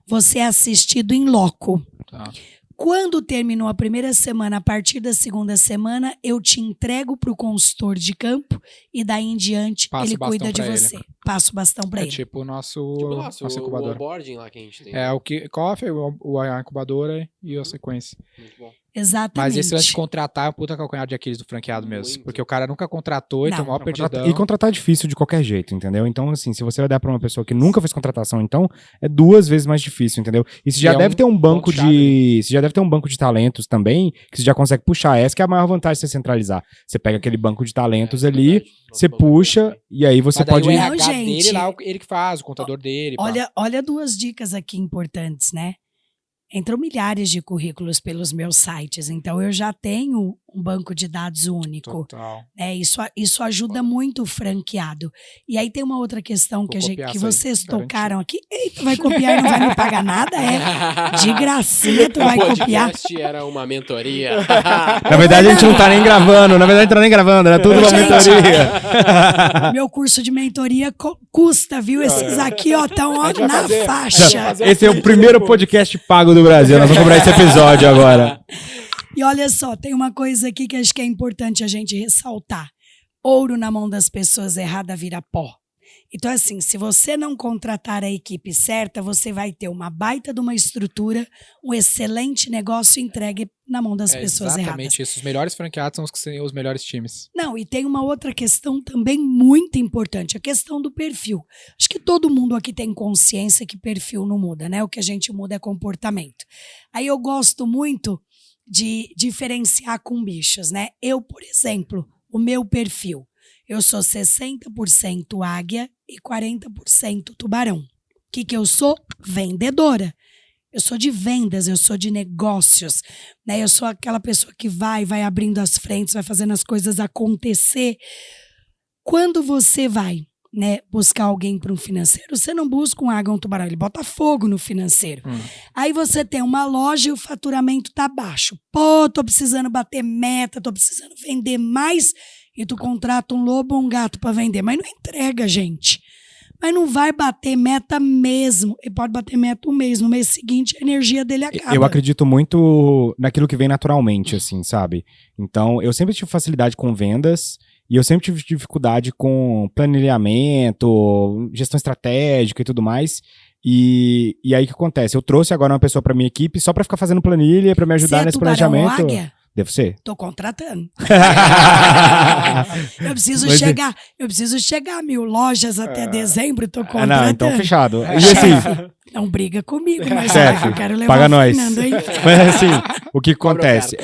você é assistido em loco. Tá. Quando terminou a primeira semana, a partir da segunda semana, eu te entrego para o consultor de campo e daí em diante Passa ele o bastão cuida de pra ele. você. Passa o bastão para É ele. tipo o nosso, Tipo, nossa, nossa o incubadora. onboarding lá que a gente tem. É o kickoff, a incubadora e a sequência. Muito bom. Exatamente. Mas esse lance de contratar é um puta calcanhar de Aquiles do franqueado mesmo. Muito. Porque o cara nunca contratou e Não. tomou uma perdidão. E contratar é difícil de qualquer jeito, entendeu? Então, assim, se você vai dar pra uma pessoa que nunca fez contratação, então é 2 vezes mais difícil, entendeu? E você já é deve ter um banco ponto-chave, de. Você já deve ter um banco de talentos também, que você já consegue puxar. Essa que é a maior vantagem de você centralizar. Você pega aquele banco de talentos ali, verdade. você Nosso banco puxa, também. e aí você Mas daí pode. o Não, RH gente. dele lá, ele que faz, o contador dele. pá. Olha 2 dicas aqui importantes, né? Entram milhares de currículos pelos meus sites, então eu já tenho um banco de dados único. Total. Isso ajuda muito o franqueado. E aí tem uma outra questão Vou que, copiar que essa aí, vocês garantido. tocaram aqui. Eita, vai copiar e não vai me pagar nada? É de gracinha, tu vai O copiar. podcast era uma mentoria. Na verdade, a gente não tá nem gravando. Na verdade, a gente tá nem gravando, era tudo uma Gente. mentoria. Meu curso de mentoria custa, viu? Esses aqui, ó, estão A gente vai na fazer- faixa. fazer Esse é o primeiro podcast pago do Brasil. Nós vamos cobrar esse episódio agora. E olha só, tem uma coisa aqui que acho que é importante a gente ressaltar. Ouro na mão das pessoas errada vira pó. Então, assim, se você não contratar a equipe certa, você vai ter uma baita de uma estrutura, um excelente negócio entregue na mão das pessoas erradas. Exatamente isso. Os melhores franqueados são os que têm os melhores times. Não, e tem uma outra questão também muito importante, a questão do perfil. Acho que todo mundo aqui tem consciência que perfil não muda, né? O que a gente muda é comportamento. Aí eu gosto muito de diferenciar com bichos, né? Eu, por exemplo, o meu perfil, eu sou 60% águia e 40% tubarão. O que eu sou? Vendedora. Eu sou de vendas, eu sou de negócios, né? Eu sou aquela pessoa que vai abrindo as frentes, vai fazendo as coisas acontecer. Quando você vai, né, buscar alguém para um financeiro, você não busca um águia ou um tubarão, ele bota fogo no financeiro. Aí você tem uma loja e o faturamento tá baixo. Pô, tô precisando bater meta, tô precisando vender mais, e tu contrata um lobo ou um gato para vender, mas não entrega, gente. Mas não vai bater meta mesmo. Ele pode bater meta um mês. No mês seguinte, a energia dele acaba. Eu acredito muito naquilo que vem naturalmente, assim, sabe? Então, eu sempre tive facilidade com vendas e eu sempre tive dificuldade com planejamento, gestão estratégica e tudo mais. E aí o que acontece? Eu trouxe agora uma pessoa pra minha equipe só pra ficar fazendo planilha, pra me ajudar Você é nesse tubarão ou planejamento. águia? Devo ser? Tô contratando. eu preciso Mas chegar a 1000 lojas até dezembro, tô Ah, contratando. não, então fechado. E assim, Não briga comigo, mas chefe, eu quero levar paga o nós. Fernando aí. Mas assim, o que Cobra acontece?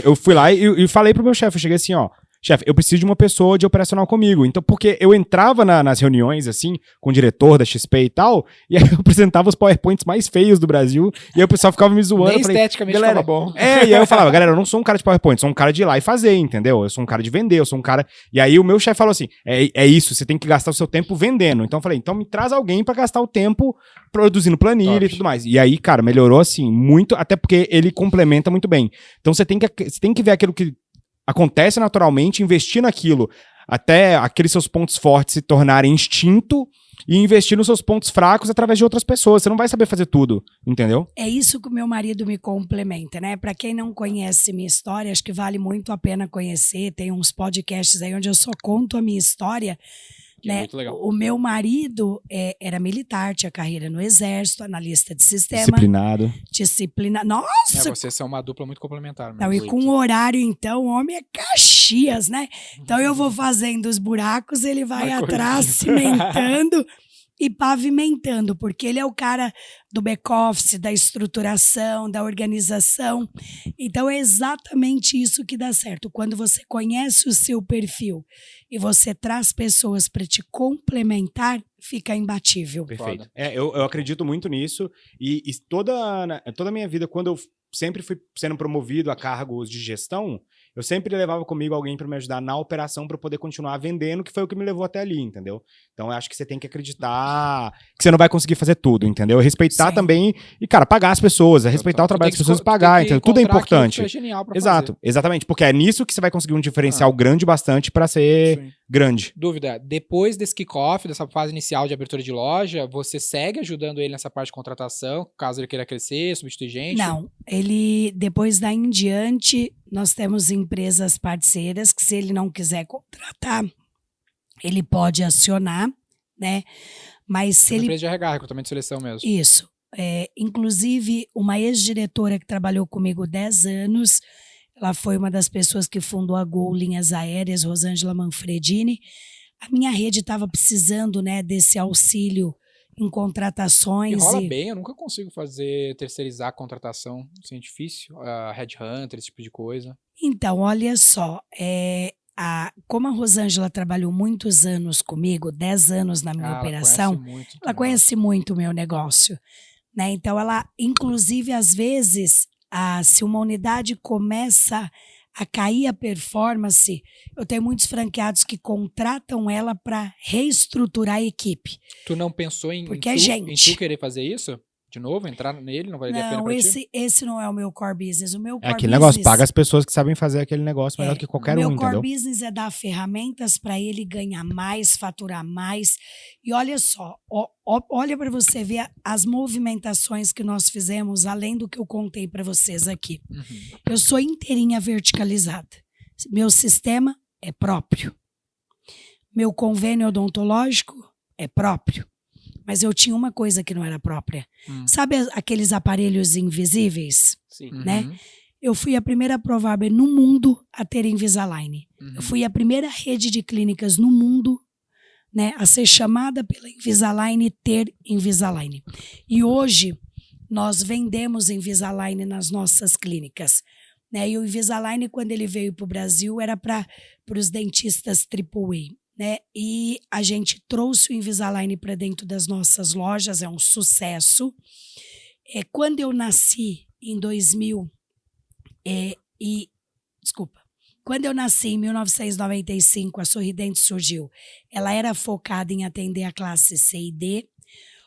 Eu fui lá e falei pro meu chefe, eu cheguei assim, ó, chefe, eu preciso de uma pessoa de operacional comigo. Então, porque eu entrava nas reuniões, assim, com o diretor da XP e tal, e aí eu apresentava os PowerPoints mais feios do Brasil, e aí o pessoal ficava me zoando. Nem Eu falei, esteticamente galera, ficava bom. e aí eu falava, galera, eu não sou um cara de PowerPoint, sou um cara de ir lá e fazer, entendeu? Eu sou um cara de vender, eu sou um cara... E aí o meu chefe falou assim, é isso, você tem que gastar o seu tempo vendendo. Então eu falei, então me traz alguém pra gastar o tempo produzindo planilha Top. e tudo mais. E aí, cara, melhorou, assim, muito, até porque ele complementa muito bem. Então você tem que ver aquilo que acontece naturalmente, investir naquilo, até aqueles seus pontos fortes se tornarem instinto, e investir nos seus pontos fracos através de outras pessoas. Você não vai saber fazer tudo, entendeu? É isso que o meu marido me complementa, né? Para quem não conhece minha história, acho que vale muito a pena conhecer. Tem uns podcasts aí onde eu só conto a minha história. Que é Né? muito legal. O meu marido era militar, tinha carreira no exército, analista de sistema. Disciplinado. Nossa! Vocês são uma dupla muito complementar. Não, e com o horário, então, o homem é Caxias, né? Então eu vou fazendo os buracos, ele vai atrás, cimentando e pavimentando, porque ele é o cara do back-office, da estruturação, da organização. Então é exatamente isso que dá certo. Quando você conhece o seu perfil e você traz pessoas para te complementar, fica imbatível. Perfeito. Eu acredito muito nisso e toda a minha vida, quando eu sempre fui sendo promovido a cargos de gestão, eu sempre levava comigo alguém para me ajudar na operação para poder continuar vendendo, que foi o que me levou até ali, entendeu? Então eu acho que você tem que acreditar que você não vai conseguir fazer tudo, entendeu? Respeitar também e, cara, pagar as pessoas, respeitar o trabalho das pessoas e pagar, entendeu? Tudo é importante. É genial pra Exato, fazer. exatamente, porque é nisso que você vai conseguir um diferencial grande bastante para ser Sim. grande. Dúvida, depois desse kickoff, dessa fase inicial de abertura de loja, você segue ajudando ele nessa parte de contratação, caso ele queira crescer, substituir gente? Não, ele, depois daí em diante, nós temos empresas parceiras que se ele não quiser contratar, ele pode acionar, né? Mas se ele... Empresa de RH, recrutamento e seleção mesmo. Isso. Inclusive, uma ex-diretora que trabalhou comigo 10 anos, ela foi uma das pessoas que fundou a Gol Linhas Aéreas, Rosângela Manfredini. A minha rede estava precisando, né, desse auxílio em contratações. E rola bem, eu nunca consigo terceirizar a contratação, assim, é difícil, headhunter, esse tipo de coisa. Então, olha só, como a Rosângela trabalhou muitos anos comigo, 10 anos na minha operação, ela conhece muito o meu negócio, né? Então, ela, inclusive, às vezes, se uma unidade começa a cair a performance, eu tenho muitos franqueados que contratam ela para reestruturar a equipe. Tu não pensou em tu querer fazer isso? De novo, entrar nele, não valeria a pena pra ti? Esse não é o meu core business. O meu core aquele business, negócio, paga as pessoas que sabem fazer aquele negócio melhor que qualquer um, entendeu? entendeu? O meu core business é dar ferramentas para ele ganhar mais, faturar mais. E olha só, olha para você ver as movimentações que nós fizemos, além do que eu contei para vocês aqui. Uhum. Eu sou inteirinha verticalizada. Meu sistema é próprio. Meu convênio odontológico é próprio. Mas eu tinha uma coisa que não era própria. Sabe aqueles aparelhos invisíveis? Sim. Né? Eu fui a primeira Provider no mundo a ter Invisalign. Eu fui a primeira rede de clínicas no mundo, né, a ser chamada pela Invisalign e ter Invisalign. E hoje nós vendemos Invisalign nas nossas clínicas. Né? E o Invisalign, quando ele veio para o Brasil, era para os dentistas AAA. Né? E a gente trouxe o Invisalign para dentro das nossas lojas, é um sucesso. Quando eu nasci em quando eu nasci em 1995, a Sorridentes surgiu. Ela era focada em atender a classe C e D.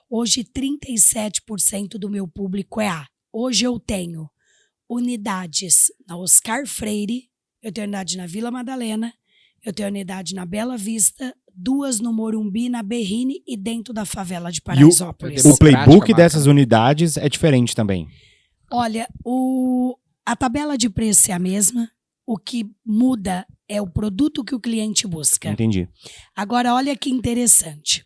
Hoje, 37% do meu público é A. Hoje eu tenho unidades na Oscar Freire, eu tenho unidade na Vila Madalena, eu tenho unidade na Bela Vista, 2 no Morumbi, na Berrine e dentro da favela de Paraisópolis. O playbook dessas unidades é diferente também. Olha, a tabela de preço é a mesma. O que muda é o produto que o cliente busca. Entendi. Agora, olha que interessante.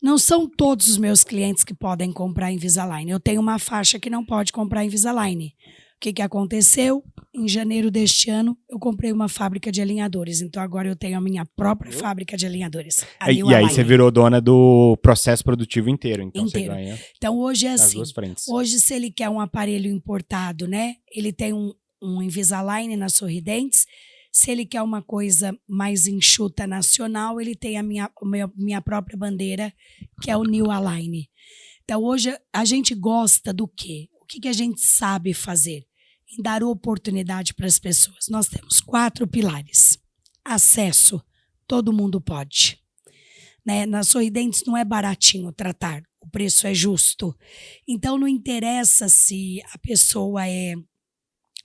Não são todos os meus clientes que podem comprar Invisalign. Eu tenho uma faixa que não pode comprar Invisalign. O que aconteceu? Em janeiro deste ano, eu comprei uma fábrica de alinhadores. Então, agora eu tenho a minha própria fábrica de alinhadores. E aí você virou dona do processo produtivo inteiro. Então, você ganha. Então, hoje é assim. Duas frentes. Hoje, se ele quer um aparelho importado, né? Ele tem um Invisalign na Sorridentes. Se ele quer uma coisa mais enxuta nacional, ele tem a minha própria bandeira, que é o New Align. Então, hoje, a gente gosta do quê? O que a gente sabe fazer? Em dar oportunidade para as pessoas. Nós temos 4 pilares. Acesso, todo mundo pode. Né? Na Sorridentes não é baratinho tratar, o preço é justo. Então não interessa se a pessoa é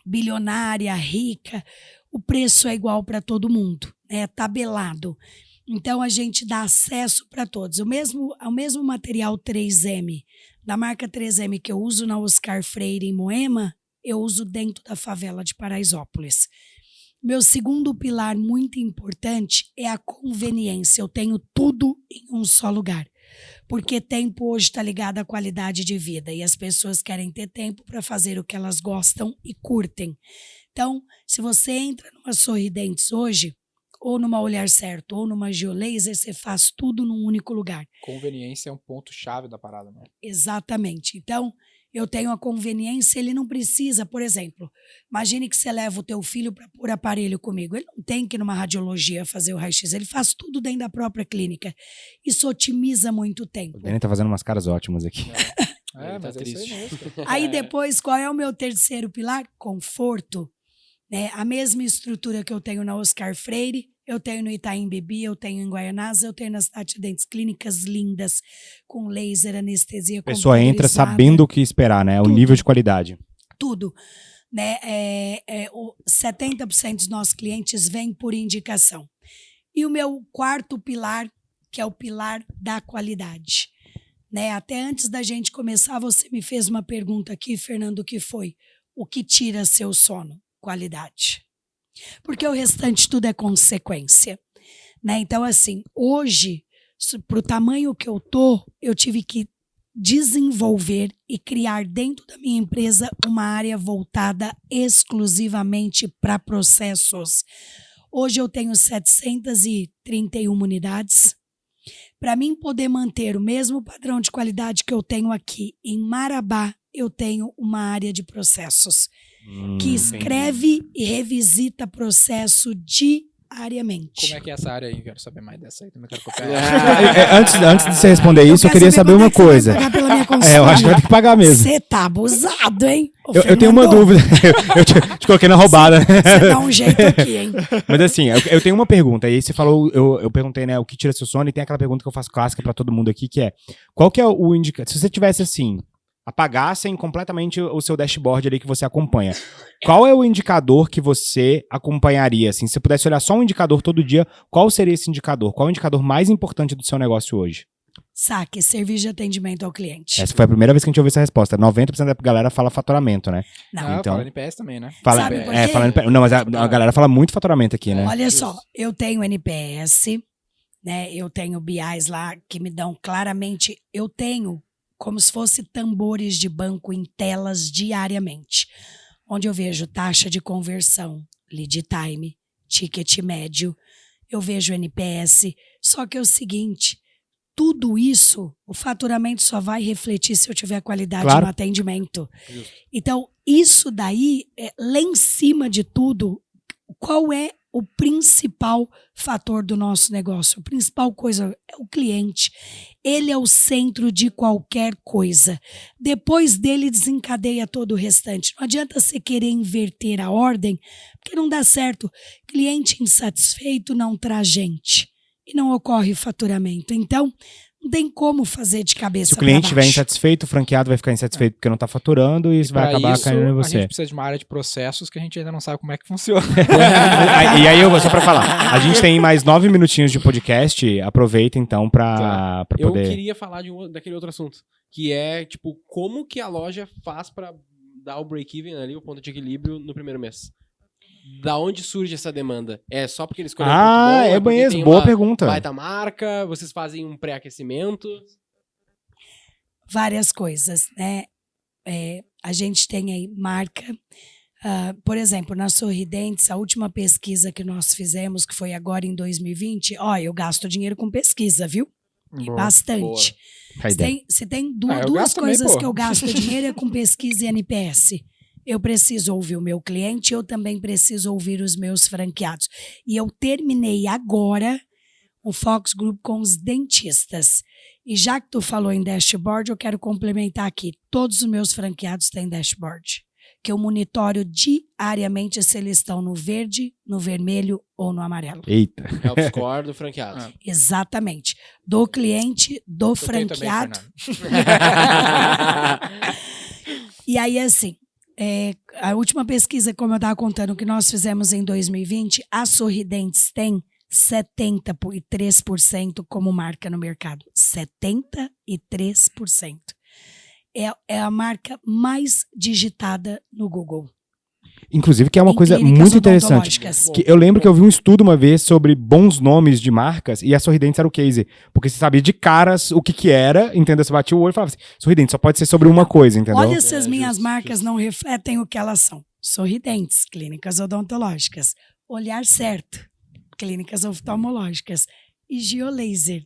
bilionária, rica, o preço é igual para todo mundo, é tabelado. Então, a gente dá acesso para todos. O mesmo material 3M, da marca 3M que eu uso na Oscar Freire, em Moema, eu uso dentro da favela de Paraisópolis. Meu segundo pilar muito importante é a conveniência. Eu tenho tudo em um só lugar. Porque tempo hoje está ligado à qualidade de vida. E as pessoas querem ter tempo para fazer o que elas gostam e curtem. Então, se você entra numa Sorridentes hoje, ou numa Olhar Certo, ou numa Geolaser, você faz tudo num único lugar. Conveniência é um ponto-chave da parada, né? Exatamente. Então, eu tenho a conveniência, ele não precisa, por exemplo, imagine que você leva o teu filho para pôr aparelho comigo. Ele não tem que ir numa radiologia fazer o raio-x, ele faz tudo dentro da própria clínica. Isso otimiza muito tempo. O Dani tá fazendo umas caras ótimas aqui. Mas é isso aí mesmo. Aí depois, qual é o meu terceiro pilar? Conforto. Né? A mesma estrutura que eu tenho na Oscar Freire, eu tenho no Itaim Bibi, eu tenho em Guaianazes, eu tenho nas Tiradentes, clínicas lindas, com laser, anestesia. A pessoa entra sabendo o que esperar, né? O nível de qualidade. Tudo. Né? 70% dos nossos clientes vêm por indicação. E o meu quarto pilar, que é o pilar da qualidade. Né? Até antes da gente começar, você me fez uma pergunta aqui, Fernando, que foi: o que tira seu sono? Qualidade. Porque o restante tudo é consequência. Né? Então, assim, hoje, para o tamanho que eu tive que desenvolver e criar dentro da minha empresa uma área voltada exclusivamente para processos. Hoje eu tenho 731 unidades. Para mim poder manter o mesmo padrão de qualidade que eu tenho aqui em Marabá, eu tenho uma área de processos que escreve e revisita processo diariamente. Como é que é essa área aí? Quero saber mais dessa aí. Também quero copiar. Antes de você responder isso, eu queria saber uma coisa. Eu acho que vai ter que pagar mesmo. Você tá abusado, hein? Eu tenho uma dúvida. Eu te coloquei na roubada. Você dá um jeito aqui, hein? Mas assim, eu tenho uma pergunta. E aí você falou, eu perguntei, né, o que tira seu sono, e tem aquela pergunta que eu faço clássica pra todo mundo aqui, que é: qual que é o indicador? Se você tivesse assim, apagassem completamente o seu dashboard ali que você acompanha, qual é o indicador que você acompanharia? Assim, se você pudesse olhar só um indicador todo dia, qual seria esse indicador? Qual é o indicador mais importante do seu negócio hoje? Saque, serviço de atendimento ao cliente. Essa foi a primeira vez que a gente ouviu essa resposta. 90% da galera fala faturamento, né? Não. Então, fala NPS também, né? Fala, Sabe por quê? fala NPS. Não, mas a galera fala muito faturamento aqui, né? Olha só, eu tenho NPS, né? Eu tenho BIs lá que me dão claramente, eu tenho como se fosse tambores de banco em telas diariamente, onde eu vejo taxa de conversão, lead time, ticket médio, eu vejo NPS, só que é o seguinte, tudo isso, o faturamento só vai refletir se eu tiver qualidade Claro. no atendimento. Justo. Então, isso daí, lá em cima de tudo, qual é o principal fator do nosso negócio? A principal coisa é o cliente. Ele é o centro de qualquer coisa. Depois dele, desencadeia todo o restante. Não adianta você querer inverter a ordem, porque não dá certo. Cliente insatisfeito não traz gente. E não ocorre faturamento. Então, não tem como fazer de cabeça Se o cliente pra estiver baixo. insatisfeito, o franqueado vai ficar insatisfeito porque não tá faturando e isso vai Pra acabar isso, caindo em a você. gente precisa de uma área de processos que a gente ainda não sabe como é que funciona. E aí, só pra falar, a gente tem mais 9 minutinhos de podcast, aproveita então pra Eu poder... queria falar daquele outro assunto, que é, tipo, como que a loja faz pra dar o break-even ali, o ponto de equilíbrio no primeiro mês? Da onde surge essa demanda? É só porque eles escolheram é porque mesmo, tem boa uma pergunta. baita marca, vocês fazem um pré-aquecimento? Várias coisas, né? A gente tem aí marca. Por exemplo, na Sorridentes, a última pesquisa que nós fizemos, que foi agora em 2020, eu gasto dinheiro com pesquisa, viu? E bastante. Aí, Dani. Se tem eu duas gasto também, coisas pô. que eu gasto dinheiro é com pesquisa e NPS. Eu preciso ouvir o meu cliente, eu também preciso ouvir os meus franqueados. E eu terminei agora o Fox Group com os dentistas. E já que tu falou em dashboard, eu quero complementar aqui. Todos os meus franqueados têm dashboard, que eu monitoro diariamente se eles estão no verde, no vermelho ou no amarelo. Eita. É o score do franqueado. Exatamente. Do cliente, do Eu tenho também, franqueado. Fernando. E aí, assim, a última pesquisa, como eu estava contando, que nós fizemos em 2020, a Sorridentes tem 73% como marca no mercado. 73%. É a marca mais digitada no Google. Inclusive, que é uma Em coisa clínicas muito interessante. odontológicas. Que eu lembro que eu vi um estudo uma vez sobre bons nomes de marcas e a Sorridentes era o case. Porque você sabia de caras o que era, entendeu? Você batia o olho e falava assim, Sorridentes só pode ser sobre uma coisa, entendeu? Olha se as minhas justo, marcas não refletem o que elas são. Sorridentes, clínicas odontológicas. Olhar certo, clínicas oftalmológicas. E Geolaser.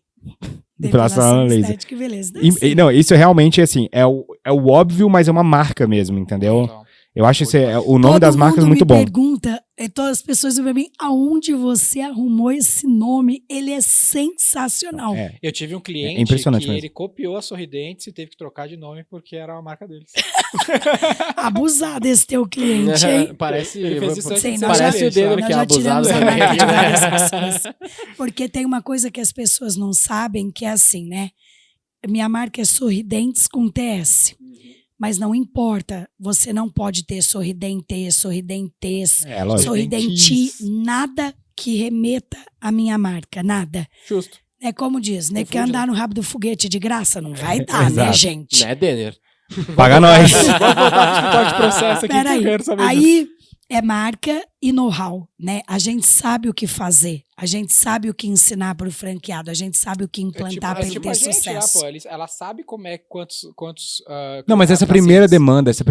Depilação laser. Estética e beleza. Não, isso realmente, assim, é o óbvio, mas é uma marca mesmo, entendeu? Então, Eu acho o nome das marcas muito bom. Todo mundo me pergunta, todas as pessoas dizem pra mim, aonde você arrumou esse nome? Ele é sensacional. É. eu tive um cliente É impressionante que mesmo. ele copiou a Sorridentes e teve que trocar de nome porque era a marca deles. Abusado esse teu cliente, hein? Parece, Ele fez isso antes Sim, de nós ser parece o cliente, dedo sabe? Nós que é já tiramos abusado. a marca de várias pessoas. Porque tem uma coisa que as pessoas não sabem, que é assim, né? Minha marca é Sorridentes com TS. Mas não importa, você não pode ter sorridentes, sorridentes, É, lógico. sorridenti, nada que remeta à minha marca, nada. Justo. É como diz, né? Quer Confunde, andar no rabo do foguete de graça? Não vai dar, né, Exato. gente? Né, Denner? Paga nós. Vamos voltar pro escritório de processo aqui que eu Peraí, quero saber disso. aí é marca e know-how, né? A gente sabe o que fazer, a gente sabe o que ensinar para o franqueado, a gente sabe o que implantar para ele ter a gente sucesso. lá, pô, ela sabe como é quantos Não, mas essa primeira demanda, os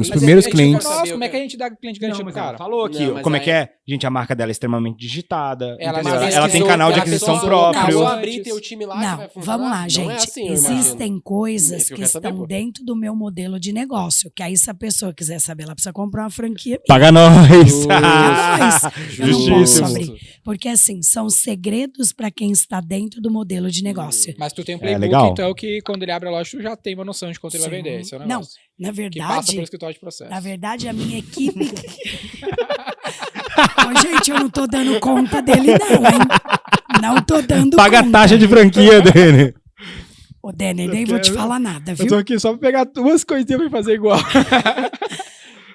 primeiros clientes... Nossa, como é que a gente dá cliente garantido pro cara? Falou aqui, Não, mas como é aí- que é? Gente, a marca dela é extremamente digitada. Ela entendeu? já Ela tem pesquisou, canal de ela aquisição pesquisou, próprio. Só Antes. abrir teu time lá que Não, vai funcionar? vamos lá, Não gente. é assim, eu imagino. Existem coisas Isso que eu que quero saber, estão pô. dentro do meu modelo de negócio. Que aí, se a pessoa quiser saber, ela precisa comprar uma franquia. Paga nós! Paga nós. Eu não posso Justíssimo. abrir. Porque, assim, são segredos para quem está dentro do modelo de negócio. Mas tu tem um É, playbook, legal. então, que quando ele abre a loja, tu já tem uma noção de quanto ele vai Sim. vender. Esse é o Não, negócio. na Que passa verdade, pelo escritório de processo. a minha equipe... Ô, gente, eu não tô dando conta dele, não, hein? Não tô dando Paga a conta. taxa de franquia dele. Ô, Denner, nem vou te falar nada, Eu viu? tô aqui só pra pegar duas coisinhas pra fazer igual.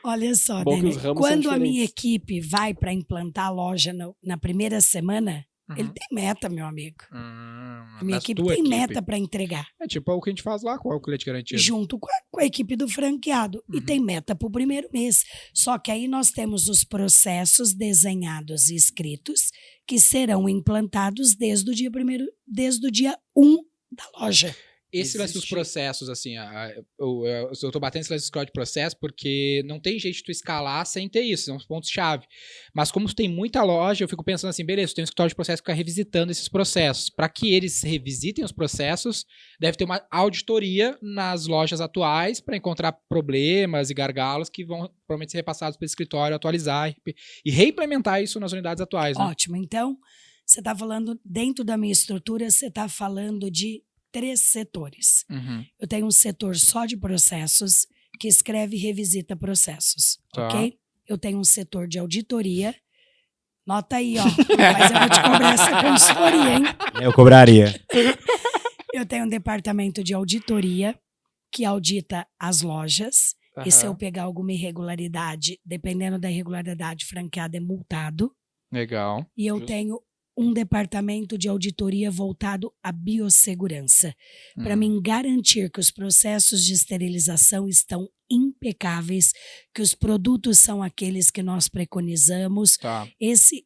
Olha só, Bom que Denner, os ramos quando são a minha diferentes. equipe vai para implantar a loja na primeira semana, Uhum. ele tem meta, meu amigo. A minha Mas equipe tua tem meta para entregar, É tipo o que a gente faz lá com o cliente garantido. junto com a equipe do franqueado. E tem meta para o primeiro mês. Só que aí nós temos os processos desenhados e escritos que serão implantados desde o dia 1 da loja. Esse lance dos Existe. processos, assim, eu tô batendo esse lance do de processo porque não tem jeito de tu escalar sem ter isso, são os pontos-chave. Mas como tu tem muita loja, eu fico pensando assim, beleza, tu tem um escritório de processo que fica revisitando esses processos. Para que eles revisitem os processos, deve ter uma auditoria nas lojas atuais para encontrar problemas e gargalos que vão provavelmente ser repassados para o escritório atualizar e reimplementar isso nas unidades atuais, né? Ótimo. Então, você está falando, dentro da minha estrutura, você está falando de 3 setores. Uhum. Eu tenho um setor só de processos, que escreve e revisita processos, Tá. ok? Eu tenho um setor de auditoria. Nota aí, ó. Mas eu vou te cobrar essa consultoria, hein? Eu cobraria. Eu tenho um departamento de auditoria, que audita as lojas. E se eu Aham. pegar alguma irregularidade, dependendo da irregularidade, franqueado é multado. Legal. E eu Justo. tenho um departamento de auditoria voltado à biossegurança, para Hum. mim garantir que os processos de esterilização estão impecáveis, que os produtos são aqueles que nós preconizamos. Tá.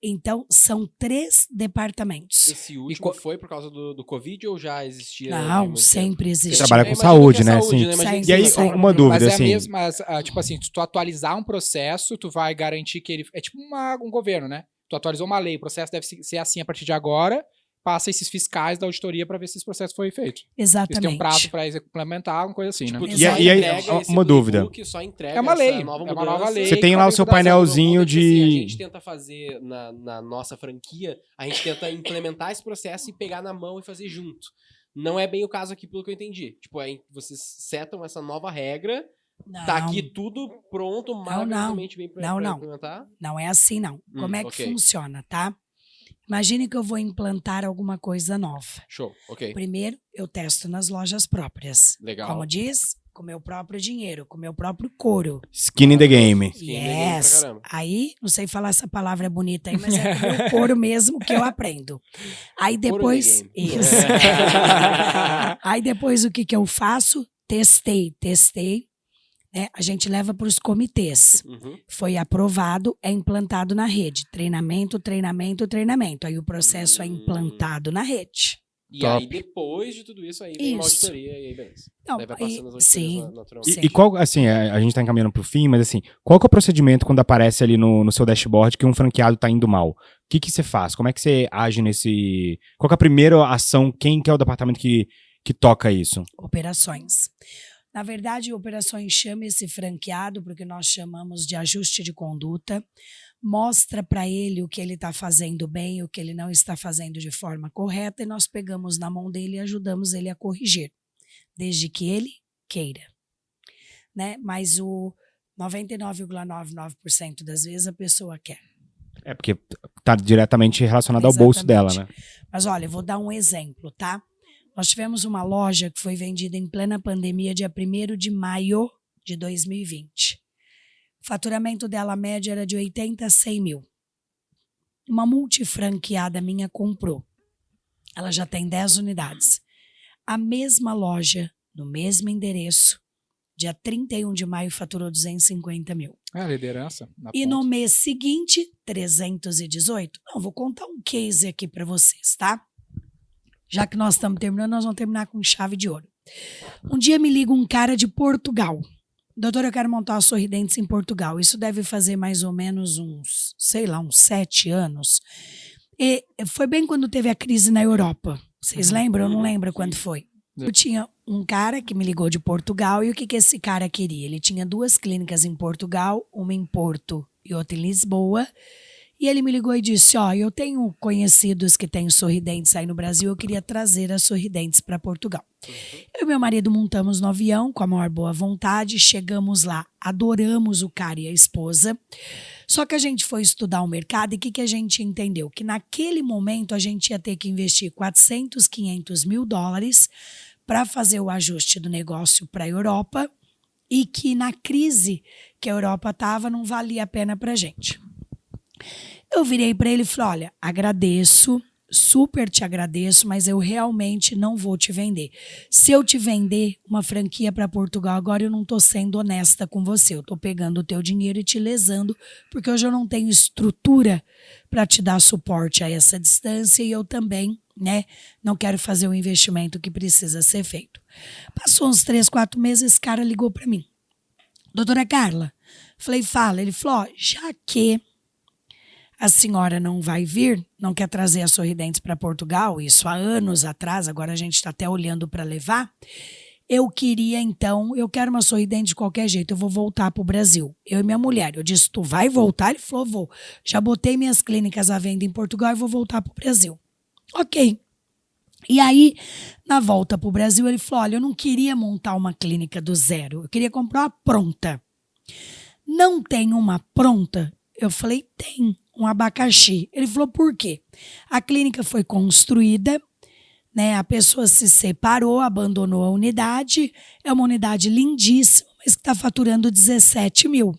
Então, são 3 departamentos. Esse último foi por causa do Covid ou já existia? há Não, muito sempre tempo? existe. Trabalha Eu com imagino saúde, que é né? saúde, Sim. Imagino que E aí, sim. uma dúvida, Mas é a assim. mesma, tipo assim, se tu atualizar um processo, tu vai garantir que ele... É tipo um governo, né? Tu atualizou uma lei, o processo deve ser assim a partir de agora, passa esses fiscais da auditoria para ver se esse processo foi feito. Eles têm um Exatamente. prazo para implementar, uma coisa assim, Tipo, né? tu E só aí- entrega esse uma dúvida. playbook, só entrega É uma lei, essa nova é uma nova mudança. lei. Você tem lá o seu Pra Mas painelzinho ponto é que, assim, a de... gente tenta fazer na nossa franquia, a gente tenta implementar esse processo e pegar na mão e fazer junto. Não é bem o caso aqui, pelo que eu entendi. Tipo, aí vocês setam essa nova regra, Não, tá aqui tudo pronto, maravilhosamente bem pra Não. implementar. não é assim, não. Como é que ok. funciona, tá? Imagine que eu vou implantar alguma coisa nova. Show, ok. Primeiro, eu testo nas lojas próprias. Legal. Como diz, com o meu próprio dinheiro, com o meu próprio couro. Skin in the game. Skin in the game pra Yes. caramba. Aí, não sei falar essa palavra bonita aí, mas é com o meu couro mesmo que eu aprendo. Aí depois. Couro in the game. Isso. Aí depois o que eu faço? Testei. Né? A gente leva para os comitês. Uhum. Foi aprovado, é implantado na rede. Treinamento. Aí o processo é implantado na rede. E Top. aí, depois de tudo isso, aí vem uma Isso. auditoria e aí, beleza. Não, Daí vai aí- passando as sim. auditorias naturalmente. E qual, assim, a gente tá encaminhando pro fim, mas assim, qual que é o procedimento quando aparece ali no seu dashboard que um franqueado tá indo mal? O que você faz? Como é que você age nesse... Qual que é a primeira ação? Quem que é o departamento que toca isso? Operações. Na verdade, operações chama esse franqueado, porque nós chamamos de ajuste de conduta, mostra para ele o que ele está fazendo bem, o que ele não está fazendo de forma correta, e nós pegamos na mão dele e ajudamos ele a corrigir, desde que ele queira. Né? Mas o 99,99% das vezes a pessoa quer. É porque tá diretamente relacionado ao bolso dela, né? Mas olha, eu vou dar um exemplo, tá? Nós tivemos uma loja que foi vendida em plena pandemia, dia 1º de maio de 2020. O faturamento dela, a média, era de 80 a 100 mil. Uma multifranqueada minha comprou. Ela já tem 10 unidades. A mesma loja, no mesmo endereço, dia 31 de maio, faturou 250 mil. É, liderança. Na E ponta. no mês seguinte, 318. Não, vou contar um case aqui para vocês, tá? Já que nós estamos terminando, nós vamos terminar com chave de ouro. Um dia me liga um cara de Portugal. Doutor, eu quero montar a Sorridentes em Portugal. Isso deve fazer mais ou menos uns 7 anos. E foi bem quando teve a crise na Europa. Vocês lembram? Eu não lembro quando foi. Eu tinha um cara que me ligou de Portugal e o que esse cara queria? Ele tinha 2 clínicas em Portugal, uma em Porto e outra em Lisboa. E ele me ligou e disse, eu tenho conhecidos que têm Sorridentes aí no Brasil, eu queria trazer as Sorridentes para Portugal. Eu e meu marido montamos no avião com a maior boa vontade, chegamos lá, adoramos o cara e a esposa, só que a gente foi estudar o mercado e o que a gente entendeu? Que naquele momento a gente ia ter que investir 400, 500 mil dólares para fazer o ajuste do negócio para a Europa e que na crise que a Europa estava não valia a pena para a gente. Eu virei para ele e falei, olha, agradeço, super te agradeço, mas eu realmente não vou te vender. Se eu te vender uma franquia para Portugal agora, eu não estou sendo honesta com você. Eu estou pegando o teu dinheiro e te lesando, porque hoje eu não tenho estrutura para te dar suporte a essa distância e eu também, né, não quero fazer o investimento que precisa ser feito. Passou uns 3, 4 meses, esse cara ligou para mim. Doutora Carla, falei, fala. Ele falou, já que a senhora não vai vir, não quer trazer a Sorridentes para Portugal, isso há anos atrás, agora a gente está até olhando para levar, eu queria então, eu quero uma Sorridente de qualquer jeito, eu vou voltar para o Brasil. Eu e minha mulher, eu disse, tu vai voltar? Ele falou, vou. Já botei minhas clínicas à venda em Portugal e vou voltar para o Brasil. Ok. E aí, na volta para o Brasil, ele falou, olha, eu não queria montar uma clínica do zero, eu queria comprar uma pronta. Não tem uma pronta? Eu falei, tem. Um abacaxi. Ele falou, por quê? A clínica foi construída, né? A pessoa se separou, abandonou a unidade. É uma unidade lindíssima, mas que está faturando 17 mil.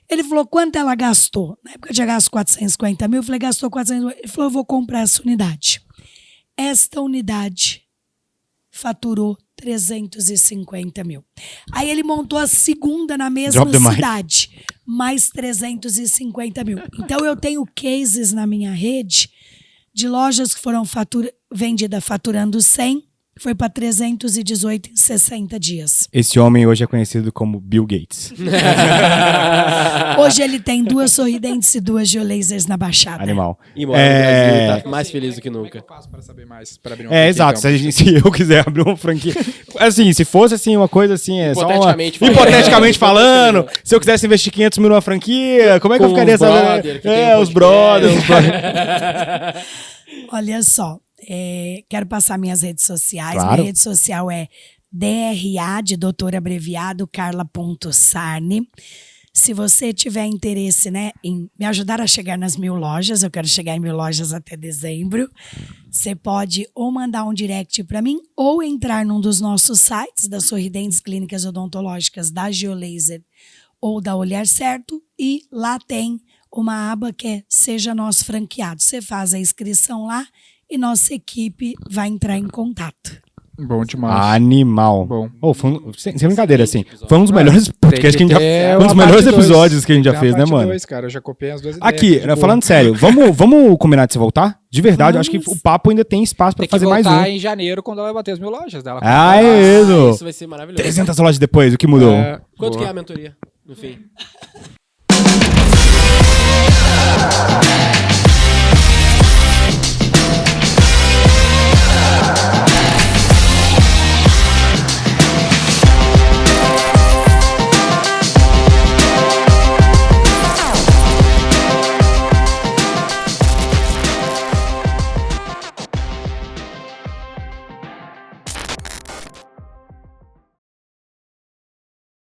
Ele falou, quanto ela gastou? Na época eu tinha gasto 450 mil. Eu falei, gastou 400 mil. Ele falou, eu vou comprar essa unidade. Esta unidade faturou 350 mil. Aí ele montou a segunda na mesma cidade, mais 350 mil. Então eu tenho cases na minha rede de lojas que foram vendidas faturando 100, foi para 318 em 60 dias. Esse homem hoje é conhecido como Bill Gates. Hoje ele tem 2 Sorridentes e 2 Geolasers na Baixada. Animal. E mora no Brasil, tá mais feliz do que Como é que nunca. eu faço para saber mais? Para abrir uma franquia, Exato. então? Se eu quiser abrir uma franquia... Assim, se fosse assim, uma coisa assim... É só uma... Hipoteticamente falando. Hipoteticamente falando, se eu quisesse investir 500 mil numa franquia, como é que eu Com ficaria os sabendo? brother, que tem um Os podcast. brothers. Olha só, quero passar minhas redes sociais. Claro. Minha rede social é DRA, de doutor abreviado, carla.sarne. Se você tiver interesse, né, em me ajudar a chegar nas 1000 lojas, eu quero chegar em 1000 lojas até dezembro, você pode ou mandar um direct para mim ou entrar num dos nossos sites das Sorridentes Clínicas Odontológicas, da Geolaser ou da Olhar Certo, e lá tem uma aba que é Seja Nosso Franqueado. Você faz a inscrição lá e nossa equipe vai entrar em contato. Bom demais. Animal. Bom. Sem brincadeira, assim. Episódio. Foi um dos melhores podcasts que a gente já É um dos uma melhores parte dois. episódios que a gente Tem já a fez, né, parte mano? dois, cara. Eu já copiei as duas ideias. Aqui, de boa. falando sério, vamos combinar de você voltar? De verdade, eu acho que o papo ainda tem espaço pra Tem que fazer mais voltar um. em janeiro, quando ela bater as 1000 lojas dela. Ah, é Ah, isso. isso vai ser maravilhoso. 300 lojas depois, o que mudou? É, Quanto boa. que é a mentoria, no fim?